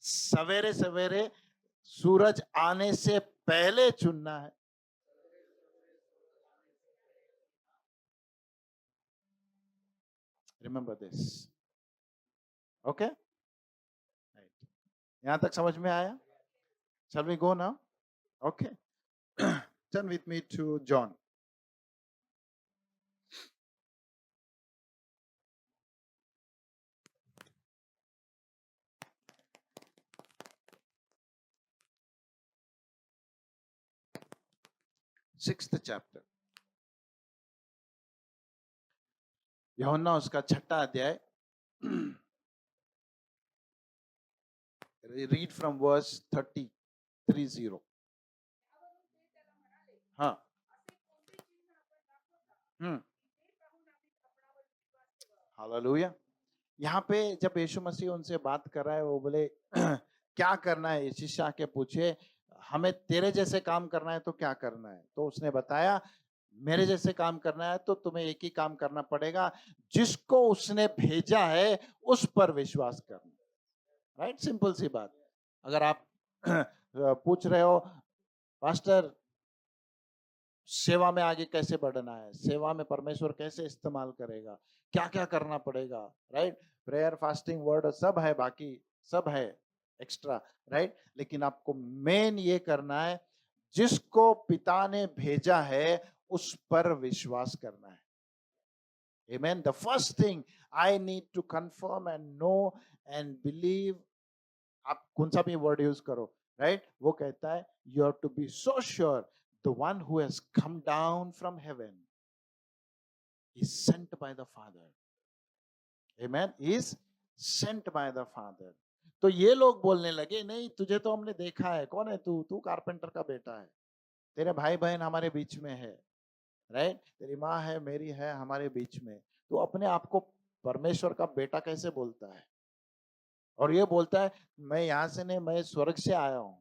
[SPEAKER 1] सवेरे सवेरे सूरज आने से पहले चुनना है. Remember this. Okay? Right. यहां तक समझ में आया? Shall we go now? Okay. Turn with me to John. Sixth chapter. यूहन्ना उसका 6वां अध्याय. Read from verse 30. हाँ. हालेलुया. यहाँ पे जब यीशु मसीह उनसे बात कर रहा है, वो बोले क्या करना है. शिष्य आके पूछे हमें तेरे जैसे काम करना है तो क्या करना है. तो उसने बताया मेरे जैसे काम करना है तो तुम्हें एक ही काम करना पड़ेगा, जिसको उसने भेजा है उस पर विश्वास करना. राइट? सिंपल सी बात. अगर आप पूछ रहे हो पास्टर सेवा में आगे कैसे बढ़ना है, सेवा में परमेश्वर कैसे इस्तेमाल करेगा, क्या क्या करना पड़ेगा. राइट? प्रेयर, फास्टिंग, वर्ड सब है, बाकी सब है एक्स्ट्रा. राइट? लेकिन आपको मेन ये करना है, जिसको पिता ने भेजा है उस पर विश्वास करना है. Amen. The first thing I need to confirm and know and believe आप कौन सा भी वर्ड यूज करो, राइट? वो कहता है you have to be so sure the one who has come down from heaven is sent by the Father. Amen, is sent by the Father. तो ये लोग बोलने लगे नहीं तुझे तो हमने देखा है, कौन है तू? तू कारपेंटर का बेटा है, तेरे भाई बहन हमारे बीच में है, राइट? तेरी माँ है, मेरी है, हमारे बीच में, तू अपने आप को परमेश्वर का बेटा कैसे बोलता है? और ये बोलता है मैं यहां से नहीं, मैं स्वर्ग से आया हूं।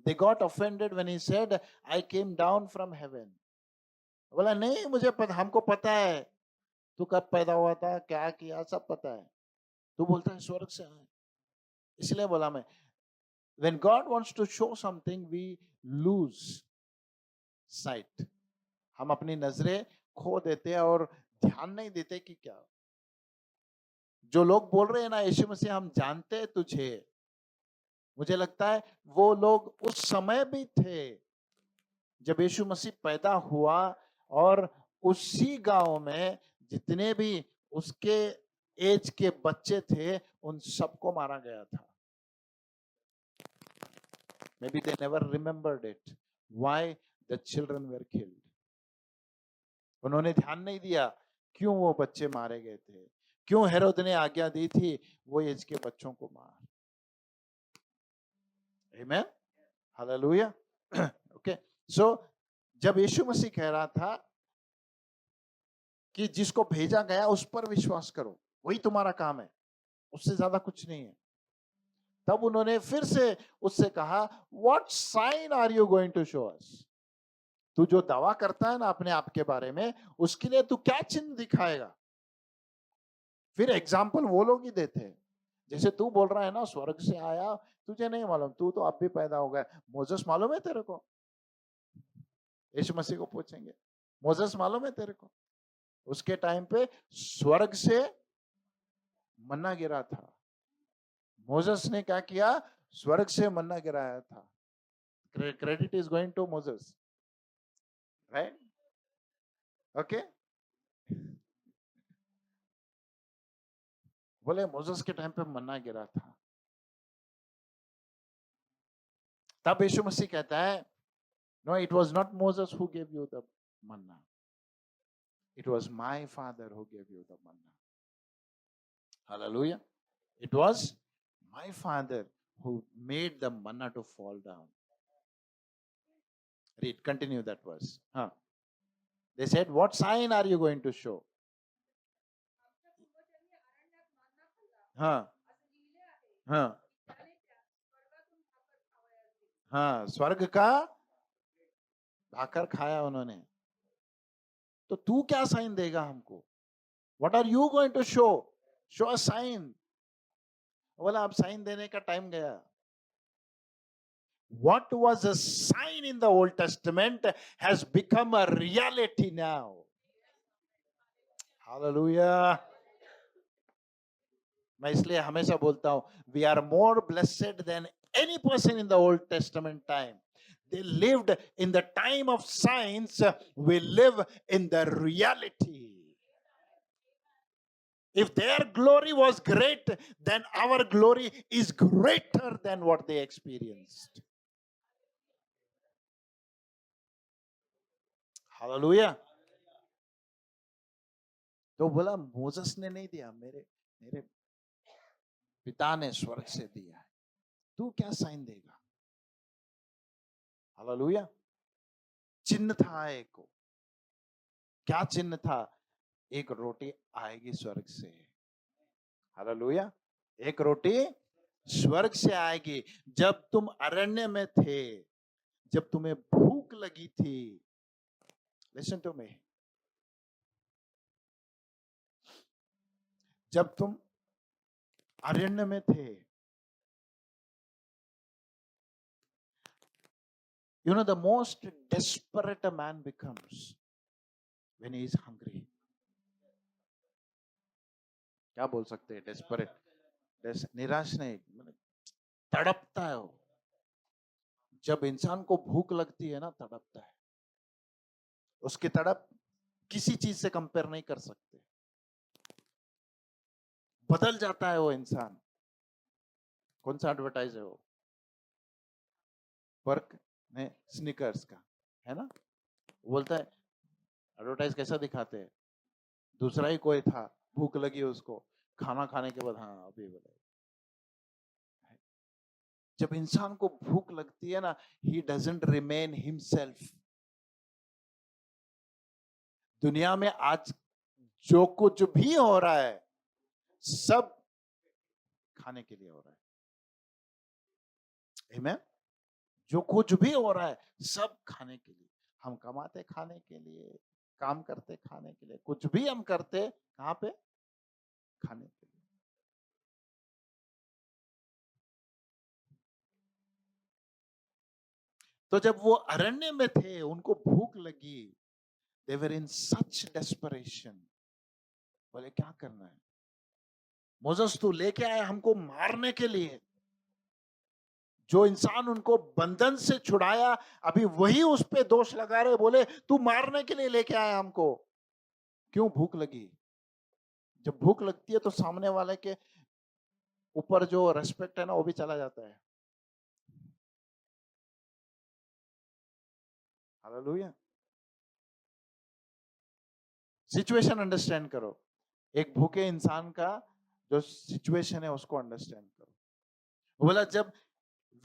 [SPEAKER 1] They got offended when he said I came down from heaven। बोला नहीं मुझे पता, हमको पता है तू कब पैदा हुआ था, क्या किया, सब पता है। तू बोलता है स्वर्ग से आया। इसलिए बोला मैं, when God wants to show something we lose sight। हम अपनी नजरें खो देते हैं और ध्यान नहीं देते कि क्या जो लोग बोल रहे हैं ना यीशु मसीह हम जानते हैं तुझे, मुझे लगता है वो लोग उस समय भी थे जब यीशु मसीह पैदा हुआ और उसी गांव में जितने भी उसके एज के बच्चे थे उन सबको मारा गया था। Maybe they never remembered it, why the children were killed। उन्होंने ध्यान नहीं दिया क्यों वो बच्चे मारे गए थे, क्यों हेरोद ने आज्ञा दी थी वो एज के बच्चों को मार। Amen, hallelujah. ओके, सो जब यीशु मसीह कह रहा था कि जिसको भेजा गया उस पर विश्वास करो, वही तुम्हारा काम है, उससे ज्यादा कुछ नहीं है। तब उन्होंने फिर से उससे कहा what sign are you going to show us? तू जो दावा करता है ना अपने आप के बारे में, उसके लिए तू क्या चिन्ह दिखाएगा? फिर एग्जाम्पल वो लोग ही देते हैं, जैसे तू बोल रहा है ना स्वर्ग से आया, तुझे नहीं मालूम, तू तो अब भी पैदा हो गया। मोसेस मालूम है तेरे को? यीशु मसीह को पूछेंगे मोसेस मालूम है तेरे को? उसके टाइम पे स्वर्ग से मन्ना गिरा था। मोसेस ने क्या किया? स्वर्ग से मन्ना गिराया था। Credit is going to Moses, right? Okay, बोले मोसेस के टाइम पे मन्ना गिरा था। तब यीशु मसीह कहता है no, it was not Moses who gave you the manna, it was my Father who gave you the manna. Hallelujah, it was my Father who made the manna to fall down। Read, continue that verse। They said, what sign are you going to show? हाँ हाँ हाँ, स्वर्ग का भाकर खाया उन्होंने, तो तू क्या साइन देगा हमको? What are you going to show? Show a sign। बोला अब साइन देने का टाइम गया। What was a sign in the Old Testament has become a reality now। Hallelujah। मैं इसलिए हमेशा बोलता हूं we are more blessed than any person in the Old Testament time। They lived in the time of signs, we live in the reality। If their glory was great, then our glory is greater than what they experienced। Hallelujah। तो बोला Moses ने नहीं दिया, मेरे मेरे पिता ने स्वर्ग से दिया है, तू क्या साइन देगा? हालेलुया। चिन्ह था एक को, क्या चिन्ह था? एक रोटी आएगी स्वर्ग से। हालेलुया, एक रोटी स्वर्ग से आएगी। जब तुम अरण्य में थे, जब तुम्हें भूख लगी थी, लिसन टू मी, जब तुम अरण्य में थे, you know the most desperate a man becomes when he is hungry। क्या बोल सकते हैं? डेस्परेट, निराश नहीं, तड़पता है वो। जब इंसान को भूख लगती है ना, तड़पता है। उसकी तड़प किसी चीज से कंपेयर नहीं कर सकते। बदल जाता है वो इंसान। कौन सा एडवर्टाइज है वो? पर्क ने स्निकर्स का, है ना? बोलता है, एडवर्टाइज कैसा दिखाते हैं, दूसरा ही कोई था, भूख लगी उसको, खाना खाने के बाद हाँ अभी बोले। जब इंसान को भूख लगती है ना, ही डजंट रिमेन हिमसेल्फ। दुनिया में आज जो कुछ भी हो रहा है सब खाने के लिए हो रहा है। आमीन। जो कुछ भी हो रहा है सब खाने के लिए। हम कमाते खाने के लिए, काम करते खाने के लिए, कुछ भी हम करते कहां पे? खाने के लिए। तो जब वो अरण्य में थे, उनको भूख लगी, दे वर इन सच डेस्परेशन। बोले क्या करना है? मोसेस तू लेके आया हमको मारने के लिए। जो इंसान उनको बंधन से छुड़ाया, अभी वही उस पे दोष लगा रहे, बोले तू मारने के लिए लेके आया हमको। क्यों? भूख लगी। जब भूख लगती है तो सामने वाले के ऊपर जो रेस्पेक्ट है ना, वो भी चला जाता है। हालेलुया। सिचुएशन अंडरस्टैंड करो। एक भूखे इंसान का जो सिचुएशन है उसको अंडरस्टैंड करो। बोला जब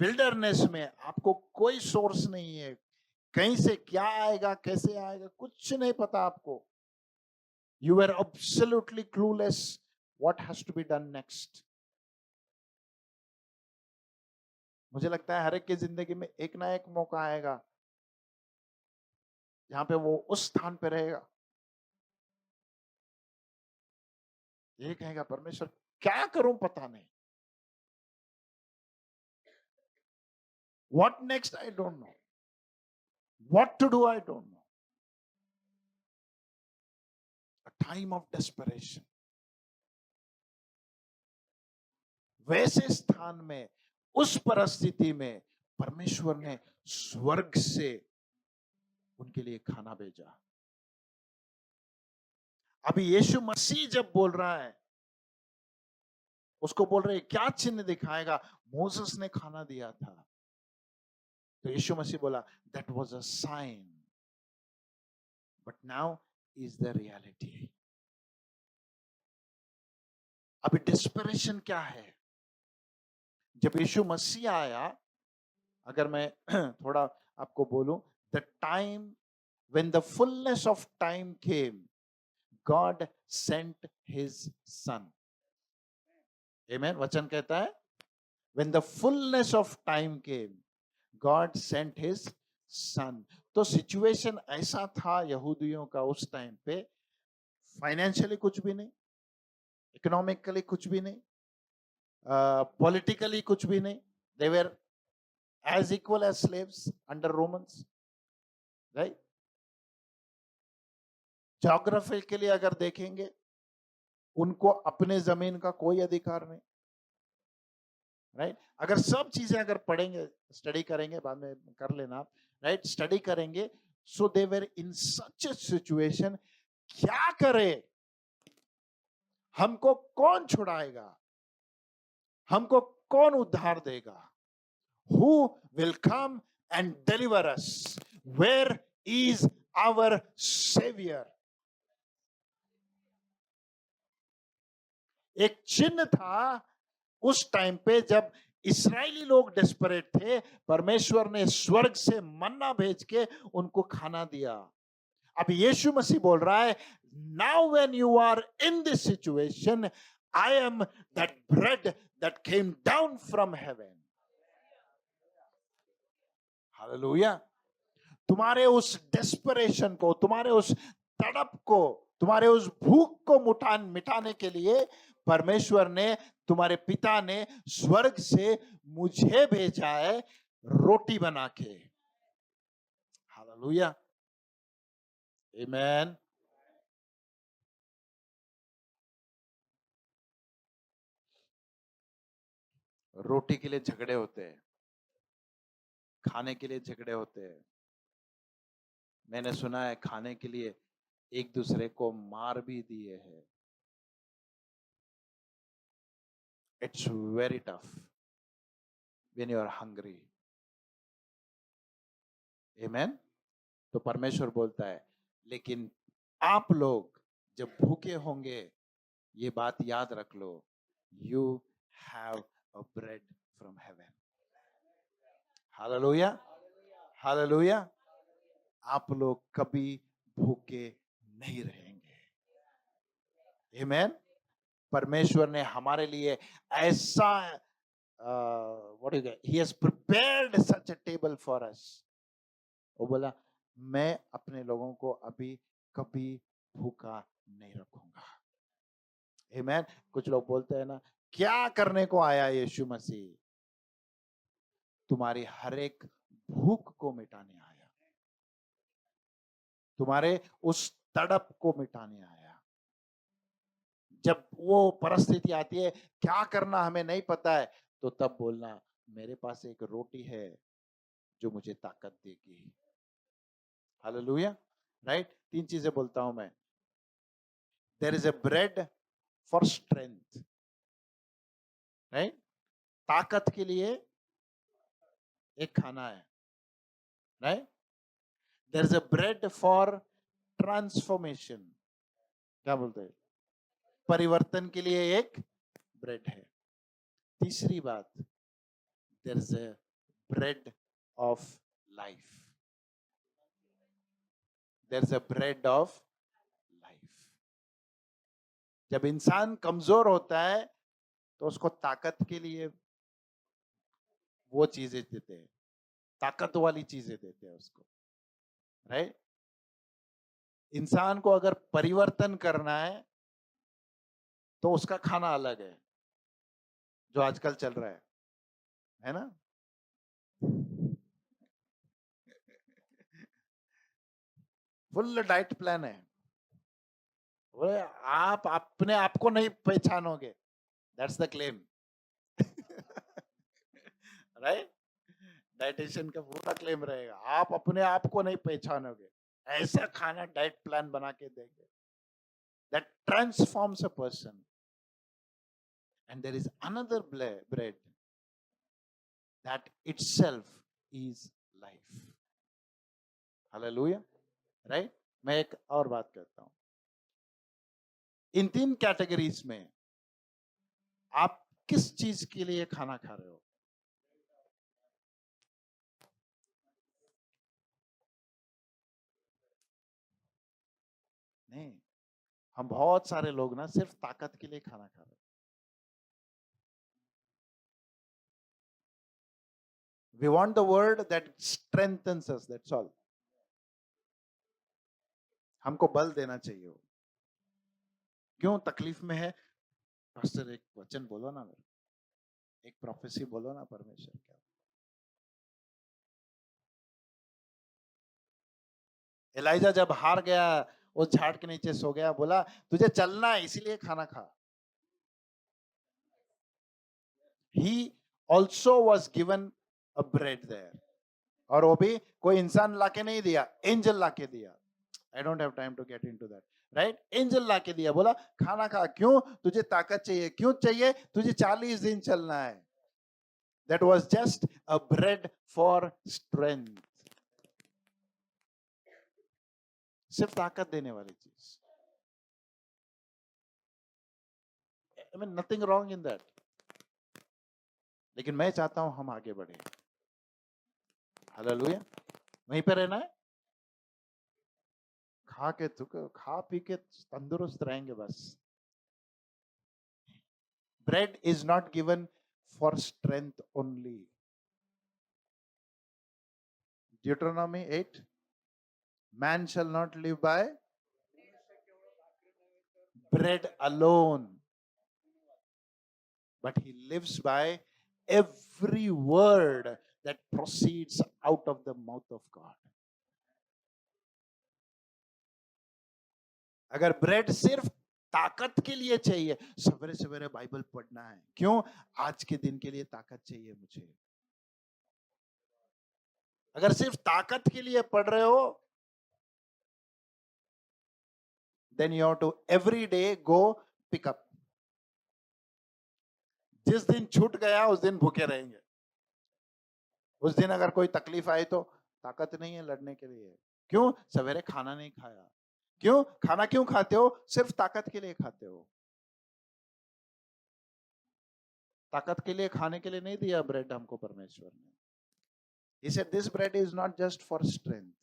[SPEAKER 1] विल्डरनेस में आपको कोई सोर्स नहीं है, कहीं से क्या आएगा कैसे आएगा कुछ नहीं पता आपको, you are absolutely clueless what has to be done next. मुझे लगता है हर एक की जिंदगी में एक ना एक मौका आएगा जहां पे वो उस स्थान पे रहेगा, ये कहेगा परमेश्वर क्या करूं पता नहीं, what next I don't know, what to do I don't know. A time of desperation. वैसे स्थान में, उस परिस्थिति में परमेश्वर ने स्वर्ग से उनके लिए खाना भेजा। अभी यीशु मसीह जब बोल रहा है, उसको बोल रहे क्या चिन्ह दिखाएगा? मोसेस ने खाना दिया था, तो यीशु मसीह बोला that was a sign, but now is the reality. अभी डिस्परेशन क्या है? जब यीशु मसीह आया, अगर मैं थोड़ा आपको बोलूं, the time when the fullness of time came, God sent his son. आमीन। वचन कहता है when the fullness of time came, God sent his son। तो सिचुएशन ऐसा था यहूदियों का उस टाइम पे, फाइनेंशियली कुछ भी नहीं, इकोनॉमिकली कुछ भी नहीं, पॉलिटिकली कुछ भी नहीं, they were as equal as slaves under Romans, right? Geographically अगर देखेंगे, उनको अपने जमीन का कोई अधिकार नहीं, राइट? अगर सब चीजें अगर पढ़ेंगे, स्टडी करेंगे, बाद में कर लेना आप, राइट? स्टडी करेंगे, सो दे वर इन सच ए सिचुएशन, क्या करे? हमको कौन छुड़ाएगा? हमको कौन उद्धार देगा? Who will come and deliver us? Where is our saviour? एक चिन्ह था उस टाइम पे जब इस्राएली लोग डेस्परेट थे, परमेश्वर ने स्वर्ग से मन्ना भेज के उनको खाना दिया। अब यीशु मसीह बोल रहा है, now when you are in this situation, I am that bread that came down from heaven. Hallelujah. तुम्हारे उस डेस्परेशन को, तुम्हारे उस तड़प को, तुम्हारे उस भूख को मिटाने के लिए परमेश्वर ने, तुम्हारे पिता ने स्वर्ग से मुझे भेजा है रोटी बना के। हालेलुया। आमेन। रोटी के लिए झगड़े होते हैं, खाने के लिए झगड़े होते हैं। मैंने सुना है खाने के लिए एक दूसरे को मार भी दिए हैं। It's very tough. when you are hungry. Amen. तो परमेश्वर बोलता है, लेकिन आप लोग जब भूखे होंगे, ये बात याद रख लो, you have a bread from heaven. Hallelujah, hallelujah. आप लोग कभी भूखे नहीं रहेंगे. Amen. परमेश्वर ने हमारे लिए ऐसा what do you get? He has prepared such a table for us. वो बोला, मैं अपने लोगों को अभी कभी भूखा नहीं रखूंगा. Amen. कुछ लोग बोलते हैं ना, क्या करने को आया यीशु मसीह? तुम्हारी हर एक भूख को मिटाने आया, तुम्हारे उस तड़प को मिटाने आया. जब वो परिस्थिति आती है, क्या करना हमें नहीं पता है, तो तब बोलना, मेरे पास एक रोटी है जो मुझे ताकत देगी. हालेलुया. राइट. 3 चीजें बोलता हूं मैं. There is a bread for strength. Right. ताकत के लिए एक खाना है. Right. There is a bread for transformation. क्या बोलते हैं? परिवर्तन के लिए एक ब्रेड है. तीसरी बात, there is a bread of life. There is a bread of life. जब इंसान कमजोर होता है तो उसको ताकत के लिए वो चीजें देते हैं, ताकत वाली चीजें देते हैं उसको. राइट. इंसान को अगर परिवर्तन करना है तो उसका खाना अलग है, जो आजकल चल रहा है ना. फुल डाइट प्लान है. वो आप अपने आप को नहीं पहचानोगे. That's the claim. Right. Dietitian का पूरा क्लेम रहेगा, आप अपने आप को नहीं पहचानोगे. ऐसा खाना डाइट प्लान बना के देंगे that transforms a person. And there is another bread that itself is life. Hallelujah. Right. मैं एक और बात कहता हूं. इन 3 कैटेगरीज में आप किस चीज के लिए खाना खा रहे हो? नहीं, हम बहुत सारे लोग ना सिर्फ ताकत के लिए खाना खा रहे हैं. We want the word that strengthens us, that's all. हमको बल देना चाहिए. क्यों तकलीफ में है? पास्टर एक वचन बोलो ना, एक प्रोफेसी बोलो ना परमेश्वर का. एलाइजा जब हार गया, वो झाड़ के नीचे सो गया, बोला तुझे चलना है इसीलिए खाना खा. He also was given a bread there. और वो भी कोई इंसान लाके नहीं दिया, एंजल लाके दिया. I don't have time to get into that. Right. Angel लाके दिया, बोला खाना खा. क्यों? तुझे ताकत चाहिए. क्यों चाहिए? तुझे 40 दिन चलना है. That was just a bread for strength. सिर्फ ताकत देने वाली चीज. I mean nothing wrong in that. लेकिन मैं चाहता हूं हम आगे बढ़े. हालेलुया. वहीं पे रहना है. खा पी के तंदुरुस्त रहेंगे बस. Bread is not given for strength only. Deuteronomy 8, man shall not live by bread alone, but he lives by every word that proceeds out of the mouth of God. अगर ब्रेड सिर्फ ताकत के लिए चाहिए, सवेरे सवेरे बाइबल पढ़ना है. क्यों? आज के दिन के लिए ताकत चाहिए मुझे. अगर सिर्फ ताकत के लिए पढ़ रहे हो, then you have to every day go pick up. जिस दिन छूट गया उस दिन भूखे रहेंगे. उस दिन अगर कोई तकलीफ आई तो ताकत नहीं है लड़ने के लिए। क्यों? सवेरे खाना नहीं खाया। क्यों? खाना क्यों खाते हो? सिर्फ ताकत के लिए खाते हो। ताकत के लिए खाने के लिए नहीं दिया ब्रेड हमको परमेश्वर ने। He said this bread is not just for strength.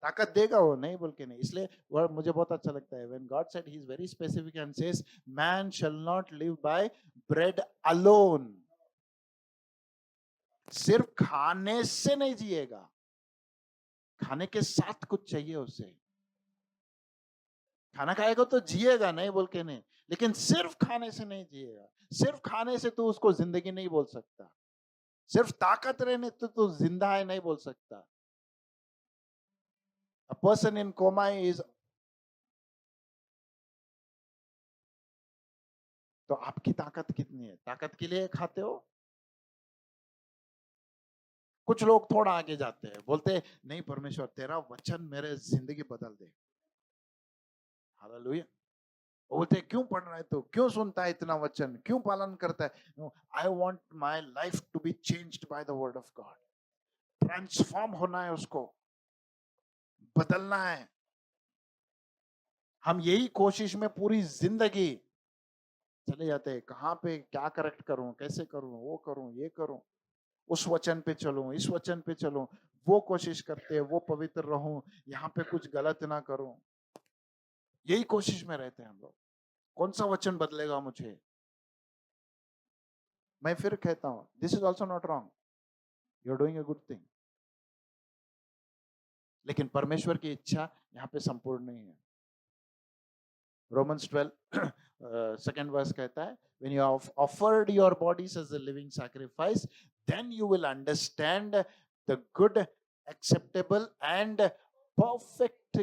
[SPEAKER 1] ताकत देगा वो, नहीं बोल के नहीं। इसलिए वो मुझे बहुत अच्छा लगता है when God said he is very specific and says man shall not live by bread alone. सिर्फ खाने से नहीं जिएगा, खाने के साथ कुछ चाहिए उसे। खाना खाएगा तो जिएगा, नहीं बोल के नहीं, लेकिन सिर्फ खाने से नहीं जिएगा। सिर्फ खाने से तो उसको जिंदगी नहीं बोल सकता। सिर्फ ताकत रहने तो जिंदा है नहीं बोल सकता। A person in coma is, तो आपकी ताकत कितनी है? ताकत के लिए खाते हो? कुछ लोग थोड़ा आगे जाते हैं, बोलते हैं नहीं परमेश्वर तेरा वचन मेरे जिंदगी बदल दे। हालेलुया। बोलते हैं क्यों पढ़ रहा है तू, क्यों सुनता है इतना वचन, क्यों पालन करता है? No, I want my life to be changed by the word of God. Transform होना है, उसको बदलना है। हम यही कोशिश में पूरी जिंदगी चले जाते हैं, कहाँ पे क्या करेक्ट करूं, कैसे करूं, वो करूं, ये करूं, उस वचन पे चलूं, इस वचन पे चलूं, वो कोशिश करते हैं, वो पवित्र रहूं, यहाँ पे कुछ गलत ना करूं। यही कोशिश में रहते हैं हम लोग। कौन सा वचन बदलेगा मुझे? मैं फिर कहता हूं this is also not wrong, you are doing a good thing, लेकिन परमेश्वर की इच्छा यहाँ पे संपूर्ण नहीं है। रोमन्स 12 सेकंड वर्स कहता है when you have offered your bodies as a living sacrifice then you will understand the good, acceptable and perfect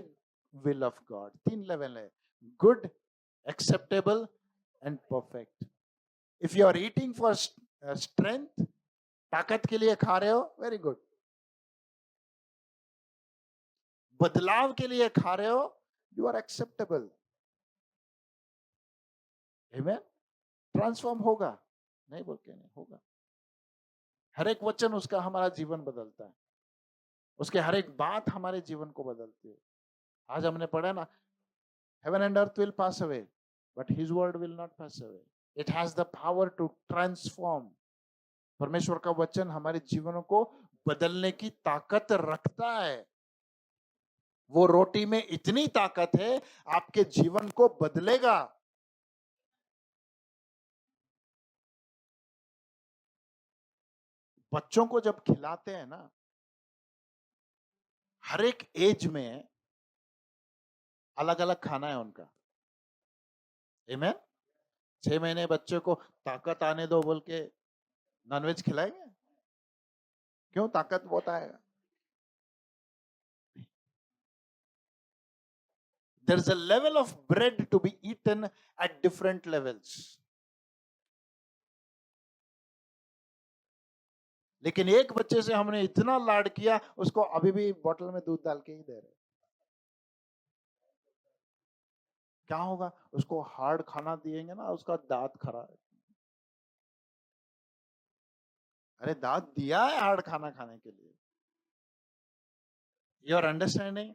[SPEAKER 1] will of God. 3 level है, good, acceptable and perfect. If you are eating for strength, ताकत के लिए खा रहे हो, very good. बदलाव के लिए खा रहे हो, you are acceptable. Amen. Transform होगा, नहीं बोल के नहीं होगा। हर एक वचन उसका हमारा जीवन बदलता है, उसके हर एक बात हमारे जीवन को बदलती है। आज हमने पढ़ा ना, heaven and earth will pass away but his word will not pass away. It has the power to transform. परमेश्वर का वचन हमारे जीवनों को बदलने की ताकत रखता है। वो रोटी में इतनी ताकत है, आपके जीवन को बदलेगा। बच्चों को जब खिलाते हैं ना, हर एक एज में अलग अलग खाना है उनका। आमेन। 6 महीने बच्चे को ताकत आने दो बोल के नॉनवेज खिलाएंगे? क्यों? ताकत बहुत आएगा। There is a level of bread to be eaten at different levels. लेकिन एक बच्चे से हमने इतना लाड किया, उसको अभी भी बोतल में दूध डाल के ही दे रहे। क्या होगा? उसको हार्ड खाना दिएंगे ना, उसका दांत खराब। अरे दांत दिया है हार्ड खाना खाने के लिए। You are understanding?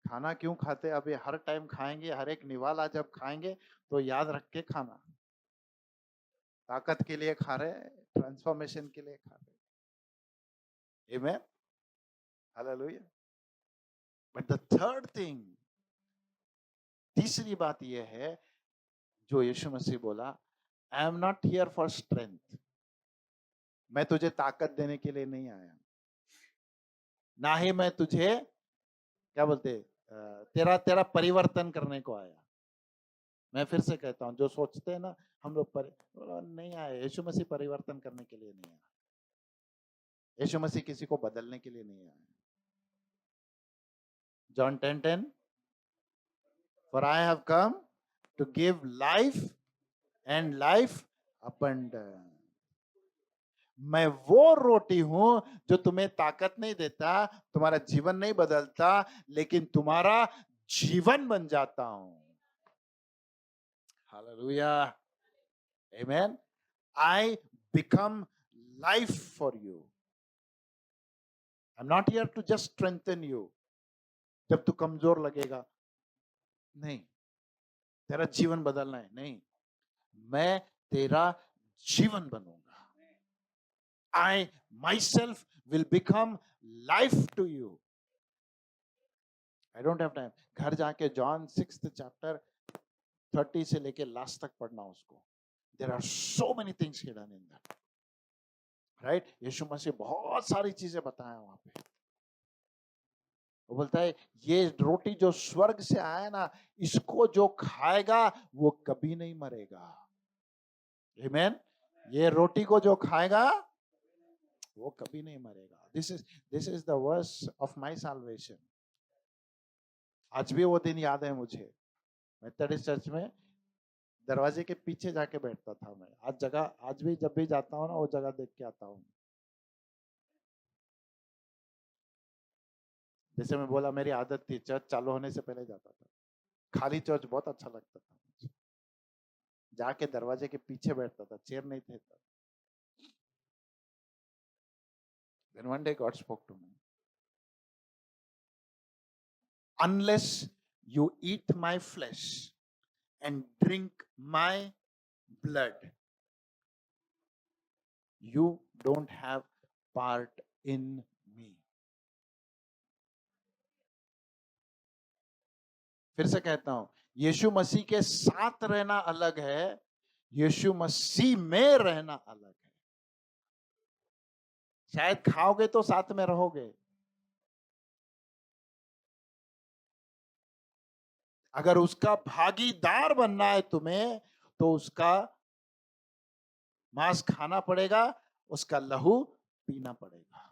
[SPEAKER 1] खाना क्यों खाते? अभी हर टाइम खाएंगे, हर एक निवाला जब खाएंगे तो याद रख के खाना। ताकत के लिए खा रहे, ट्रांसफॉर्मेशन के लिए खा रहे। Amen. Hallelujah. But the third thing, तीसरी बात यह है जो यीशु मसीह बोला, I am not here for strength. मैं तुझे ताकत देने के लिए नहीं आया, ना ही मैं तुझे क्या बोलते तेरा तेरा परिवर्तन करने को आया। मैं फिर से कहता हूं, जो सोचते हैं ना हम लोग नहीं आए, यीशु मसीह परिवर्तन करने के लिए नहीं आया, यीशु मसीह किसी को बदलने के लिए नहीं आया। John 10:10, for I have come to give life and life abundant. मैं वो रोटी हूं जो तुम्हें ताकत नहीं देता, तुम्हारा जीवन नहीं बदलता, लेकिन तुम्हारा जीवन बन जाता हूं। Hallelujah. Amen. I become life for you. I'm not here to just strengthen you. जब तू कमजोर लगेगा, नहीं, तेरा जीवन बदलना है, नहीं, मैं तेरा जीवन बनूंगा. I myself will become life to you. I don't have time. घर जाके जॉन 6th chapter 30 से लेके लास्ट तक पढ़ना उसको. There are so many things hidden in that. Right? यीशु मसीह बहुत सारी चीजें बताया वहां पे. वो बोलता है ये रोटी जो स्वर्ग से आया ना, इसको जो खाएगा वो कभी नहीं मरेगा. Amen. ये रोटी को जो खाएगा वो कभी नहीं मरेगा. This is the verse of my salvation. आज भी वो दिन याद है मुझे. मेथोडिस्ट चर्च में दरवाजे के पीछे जाके बैठता था मैं. आज भी जब भी जाता हूँ ना, वो जगह देख के आता हूँ. जैसे मैं बोला, मेरी आदत थी चर्च चालू होने से पहले जाता था. खाली चर्च बहुत अच्छा लगता था मुझे. जाके दरवाजे के पीछे बैठता था, चेयर नहीं थे तब. Then one day God spoke to me. Unless you eat my flesh and drink my blood, you don't have part in me. फिर से कहता हूं, यीशु मसीह के साथ रहना अलग है, यीशु मसीह में रहना अलग है. शायद खाओगे तो साथ में रहोगे. अगर उसका भागीदार बनना है तुम्हें, तो उसका मांस खाना पड़ेगा, उसका लहू पीना पड़ेगा.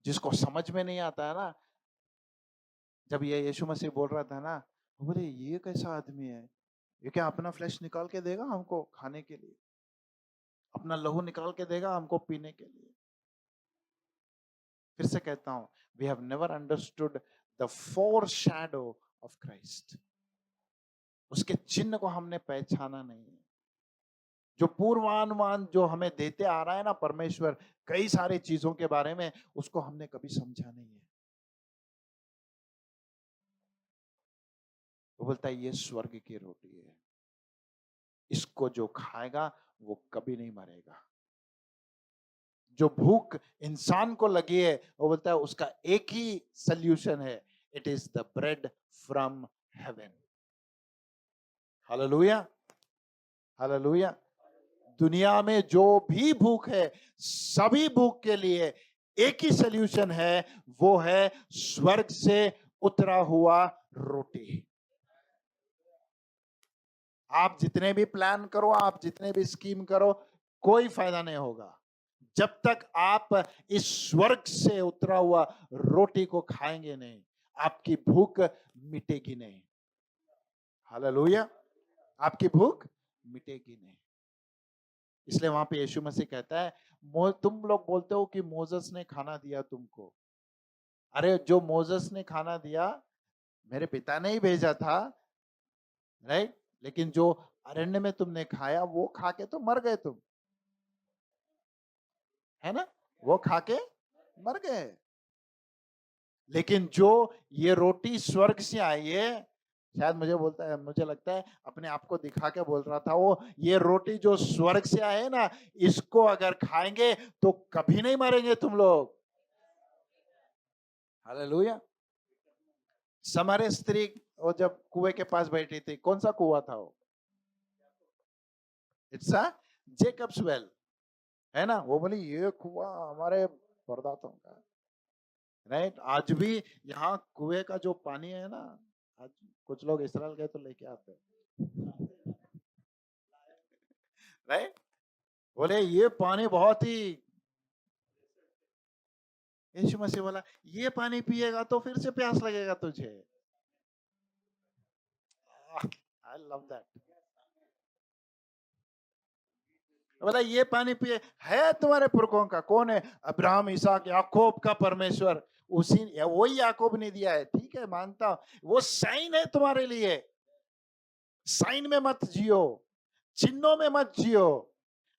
[SPEAKER 1] जिसको समझ में नहीं आता है ना, जब ये यीशु मसीह बोल रहा था ना, वो बोले ये कैसा आदमी है, ये क्या अपना फ्लैश निकाल के देगा हमको खाने के लिए, अपना लहू निकाल के देगा हमको पीने के लिए. फिर से कहता हूं, we have never understood the foreshadow of Christ. उसके चिन्ह को हमने पहचाना नहीं है. जो पूर्वानुमान जो हमें देते आ रहा है ना परमेश्वर कई सारी चीजों के बारे में, उसको हमने कभी समझा नहीं है. वो बोलता है ये स्वर्ग की रोटी है, इसको जो खाएगा वो कभी नहीं मरेगा. जो भूख इंसान को लगी है, वो बोलता है उसका एक ही सल्यूशन है, it is the bread from heaven. Hallelujah, hallelujah. दुनिया में जो भी भूख है, सभी भूख के लिए एक ही सल्यूशन है, वो है स्वर्ग से उतरा हुआ रोटी. आप जितने भी प्लान करो, आप जितने भी स्कीम करो, कोई फायदा नहीं होगा जब तक आप इस स्वर्ग से उतरा हुआ रोटी को खाएंगे नहीं. आपकी भूख मिटेगी नहीं. हालेलुया. आपकी भूख मिटेगी नहीं. इसलिए वहां पे यीशु मसीह कहता है, तुम लोग बोलते हो कि मोसेस ने खाना दिया तुमको. अरे जो मोसेस ने खाना दिया, मेरे पिता ने ही भेजा था, राइट. लेकिन जो अरण्य में तुमने खाया, वो खा के तो मर गए तुम, है ना. वो खा के मर गए. लेकिन जो ये रोटी स्वर्ग से आई है, शायद मुझे लगता है अपने आप को दिखा के बोल रहा था वो, ये रोटी जो स्वर्ग से आए है ना, इसको अगर खाएंगे तो कभी नहीं मरेंगे तुम लोग. हालेलुया. समारे स्त्री वो जब कुएं के पास बैठी थी, कौन सा कुआं था वो? इट्स अ जेकब्स वेल, है ना. वो बोली ये कुआं हमारे परदाताओं का, राइट. आज भी यहाँ कुएं का जो पानी है ना, आज कुछ लोग इस्राएल गए तो लेके आते हैं, राइट. बोले ये पानी बहुत ही, यीशु मसीह बोला ये पानी पिएगा तो फिर से प्यास लगेगा तुझे. I love that. बोला ये पानी पिए, है तुम्हारे पुरखों का. कौन है? अब्राहम, इसहाक, याकूब का परमेश्वर. उसी वही याकूब ने दिया है, ठीक है मानता हूं, वो साइन है तुम्हारे लिए। साइन में मत जियो, चिन्हों में मत जियो।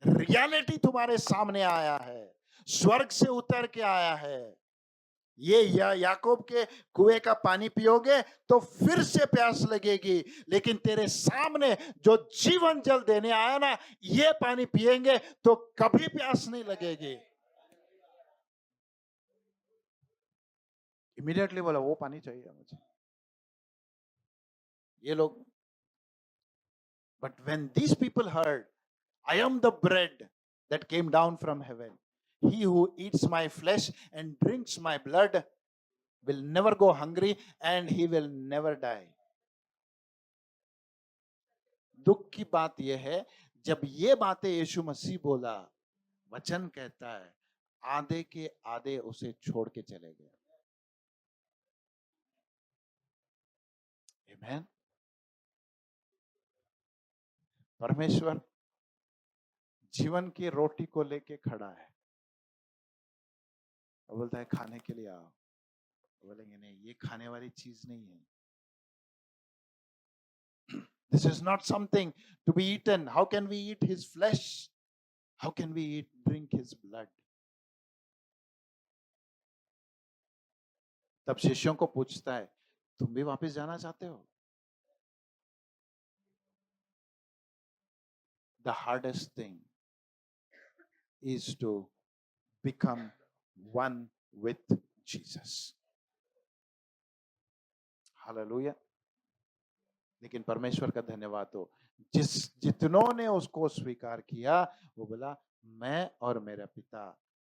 [SPEAKER 1] रियलिटी तुम्हारे सामने आया है, स्वर्ग से उतर के आया है। ये याकूब के कुएं का पानी पियोगे तो फिर से प्यास लगेगी, लेकिन तेरे सामने जो जीवन जल देने आया ना, ये पानी पिएंगे तो कभी प्यास नहीं लगेगी। इमीडिएटली बोला वो पानी चाहिए मुझे। ये लोग, but when these people heard, I am the bread that came down from heaven. He who eats my flesh and drinks my blood will never go hungry and he will never die. दुख की बात यह है, जब ये बातें यीशु मसीह बोला, वचन कहता है आधे के आधे उसे छोड़ के चले गए। आमेन। परमेश्वर जीवन की रोटी को लेके खड़ा है और बोलता है खाने के लिए आओ। बोलेंगे नहीं, ये खाने वाली चीज नहीं है। This is not something to be eaten. How can we eat his flesh? How can we drink his blood? तब शिष्यों को पूछता है, तुम भी वापस जाना चाहते हो? The hardest thing is to become one with Jesus. Hallelujah. लेकिन परमेश्वर का धन्यवाद हो, जितनों ने उसको स्वीकार किया, वो बोला मैं और मेरा पिता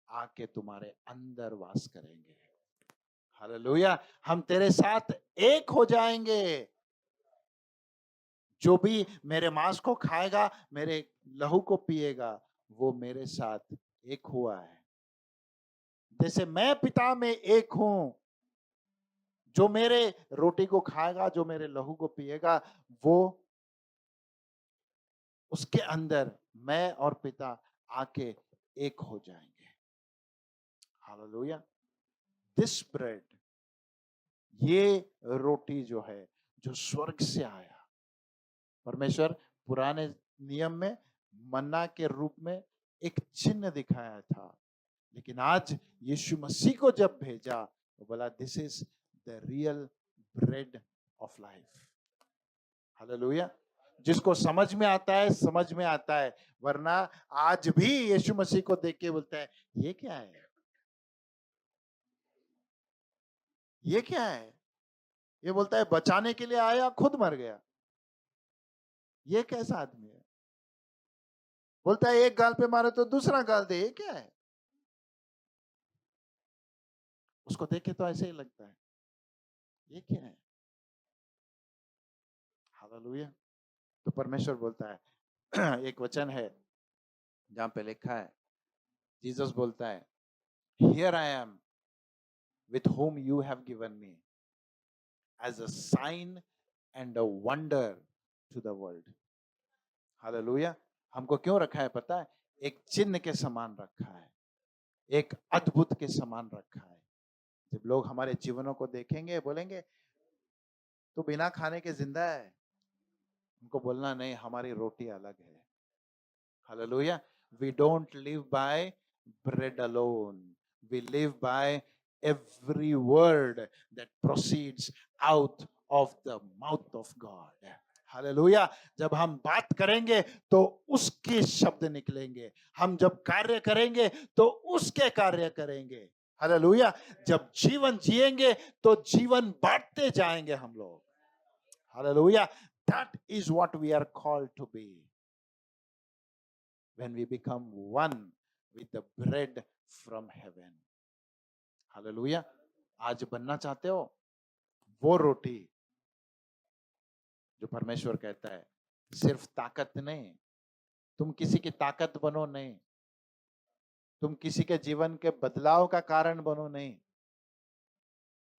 [SPEAKER 1] आके तुम्हारे अंदर वास करेंगे। हालेलुया। हम तेरे साथ एक हो जाएंगे। जो भी मेरे मांस को खाएगा, मेरे लहू को पिएगा, वो मेरे साथ एक हुआ है। जैसे मैं पिता में एक हूं, जो मेरे रोटी को खाएगा, जो मेरे लहू को पिएगा, वो उसके अंदर मैं और पिता आके एक हो जाएंगे। हालेलुया। दिस ब्रेड, ये रोटी जो है, जो स्वर्ग से आया, परमेश्वर पुराने नियम में मन्ना के रूप में एक चिन्ह दिखाया था, लेकिन आज यीशु मसीह को जब भेजा, वो बोला this is the real bread of life. Hallelujah. जिसको समझ में आता है, समझ में आता है, वरना आज भी यीशु मसीह को देख के बोलता है ये क्या है, ये क्या है। ये बोलता है बचाने के लिए आया, खुद मर गया। ये कैसा आदमी है? बोलता है एक गाल पे मारे तो दूसरा गाल दे, ये क्या है? उसको देख के तो ऐसे ही लगता है ये क्या है। हालेलुया। तो परमेश्वर बोलता है एक वचन है जहां पे लिखा है, जीसस बोलता है here I am with whom you have given me as a sign and a wonder to the world. Hallelujah. हमको क्यों रखा है पता है? एक चिन्ह के समान रखा है, एक अद्भुत के समान रखा है। जब लोग हमारे जीवनों को देखेंगे, बोलेंगे तो बिना खाने के जिंदा है, उनको बोलना नहीं, हमारी रोटी अलग है। Hallelujah. We don't live by bread alone. We live by every word that proceeds out of the mouth of God. Hallelujah. जब हम बात करेंगे तो उसके शब्द निकलेंगे, हम जब कार्य करेंगे तो उसके कार्य करेंगे। हालेलुया। जब जीवन जिएंगे तो जीवन बांटते जाएंगे हम लोग। Hallelujah. That is what we are called to be when we become one with the bread from heaven. Hallelujah. आज बनना चाहते हो वो रोटी जो परमेश्वर कहता है, सिर्फ ताकत नहीं, तुम किसी की ताकत बनो नहीं, तुम किसी के जीवन के बदलाव का कारण बनो नहीं।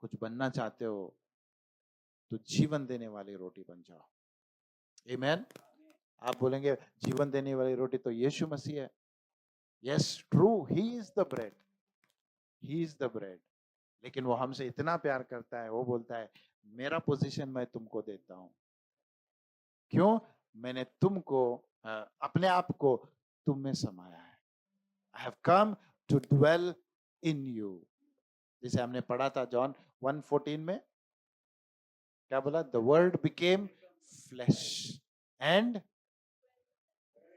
[SPEAKER 1] कुछ बनना चाहते हो तो जीवन देने वाली रोटी बन जाओ। आमीन। आप बोलेंगे जीवन देने वाली रोटी तो यीशु मसीह है। Yes, true, he is the bread, he is the bread. लेकिन वो हमसे इतना प्यार करता है, वो बोलता है मेरा पोजीशन मैं तुमको देता हूं। क्यों? मैंने तुमको अपने आप को तुम में समाया है। I have come to dwell in you. जिसे हमने पढ़ा था जॉन 1:14 में, क्या बोला? The word became flesh and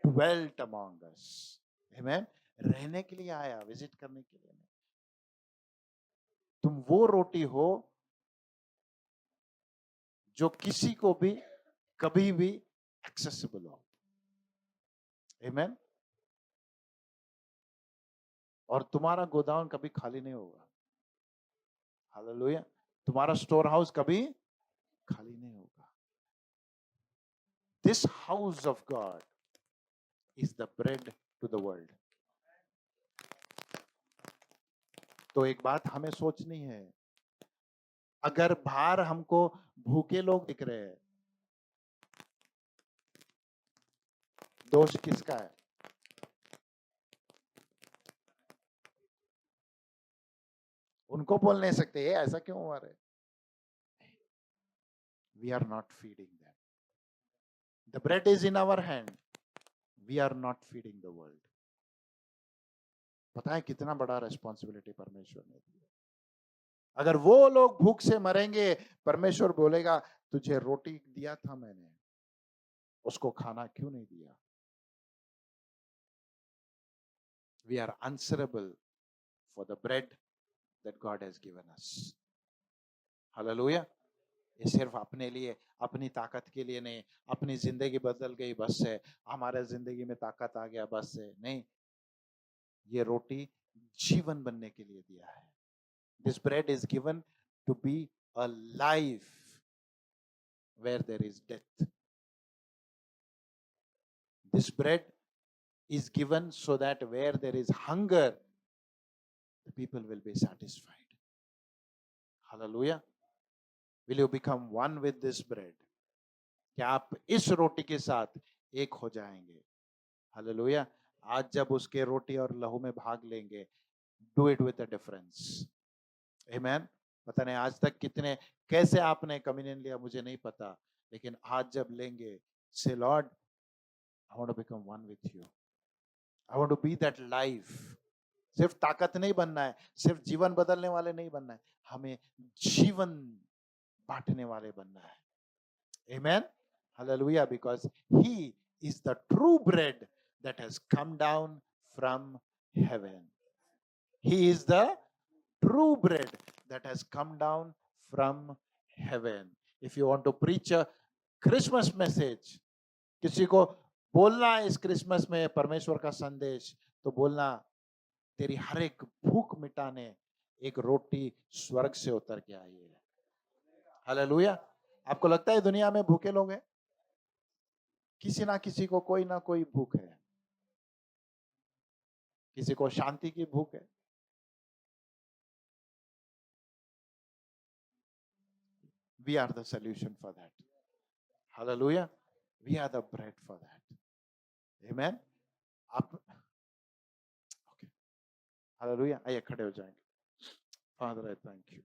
[SPEAKER 1] dwelt among us. Amen. रहने के लिए आया, विजिट करने के लिए नहीं। तुम वो रोटी हो जो किसी को भी कभी भी एक्सेसिबल हो। Amen. और तुम्हारा गोदाम कभी खाली नहीं होगा। हालेलुया। तुम्हारा स्टोर हाउस कभी खाली नहीं होगा। This house of God is the bread to the world. तो एक बात हमें सोचनी है, अगर बाहर हमको भूखे लोग दिख रहे हैं, दोष किसका है? उनको बोल नहीं सकते ये ऐसा क्यों हुआ रहे? We are not feeding them. The bread is in our hand. We are not feeding the world. पता है कितना बड़ा रेस्पॉन्सिबिलिटी परमेश्वर ने दी है। अगर वो लोग भूख से मरेंगे, परमेश्वर बोलेगा तुझे रोटी दिया था मैंने, उसको खाना क्यों नहीं दिया? We are answerable for the bread that God has given us. Hallelujah. ये सिर्फ अपने लिए, अपनी ताकत के लिए नहीं, अपनी जिंदगी बदल गई बस से, हमारे जिंदगी में ताकत आ गया बस से नहीं, ये रोटी जीवन बनने के लिए दिया है। This bread is given to be a life where there is death. This bread is given so that where there is hunger, the people will be satisfied. Hallelujah. Will you become one with this bread? क्या आप इस रोटी के साथ एक हो जाएंगे? Hallelujah. आज जब उसके रोटी और लहू में भाग लेंगे, do it with a difference. Amen. पता नहीं आज तक कितने कैसे आपने कम्युनियन लिया मुझे नहीं पता, लेकिन आज जब लेंगे, से Lord I want to become one with you, I want to be that life. सिर्फ ताकत नहीं बनना है, सिर्फ जीवन बदलने वाले नहीं बनना है, हमें जीवन बांटने वाले बनना है। Amen. Hallelujah. Because he is the true bread that has come down from heaven. He is the true bread that has come down from heaven. If you want to preach a Christmas message, किसी को बोलना है इस Christmas में परमेश्वर का संदेश, तो बोलना तेरी हर एक भूख मिटाने एक रोटी स्वर्ग से उतर के आई है। हालेलुया। आपको लगता है दुनिया में भूखे लोग हैं? किसी ना किसी को कोई ना कोई भूख है। किसी को शांति की भूख है, we are the solution for that. Hallelujah. We are the bread for that. Amen. आप okay. Hallelujah. आइए खड़े हो जाएंगे। Father, I thank you.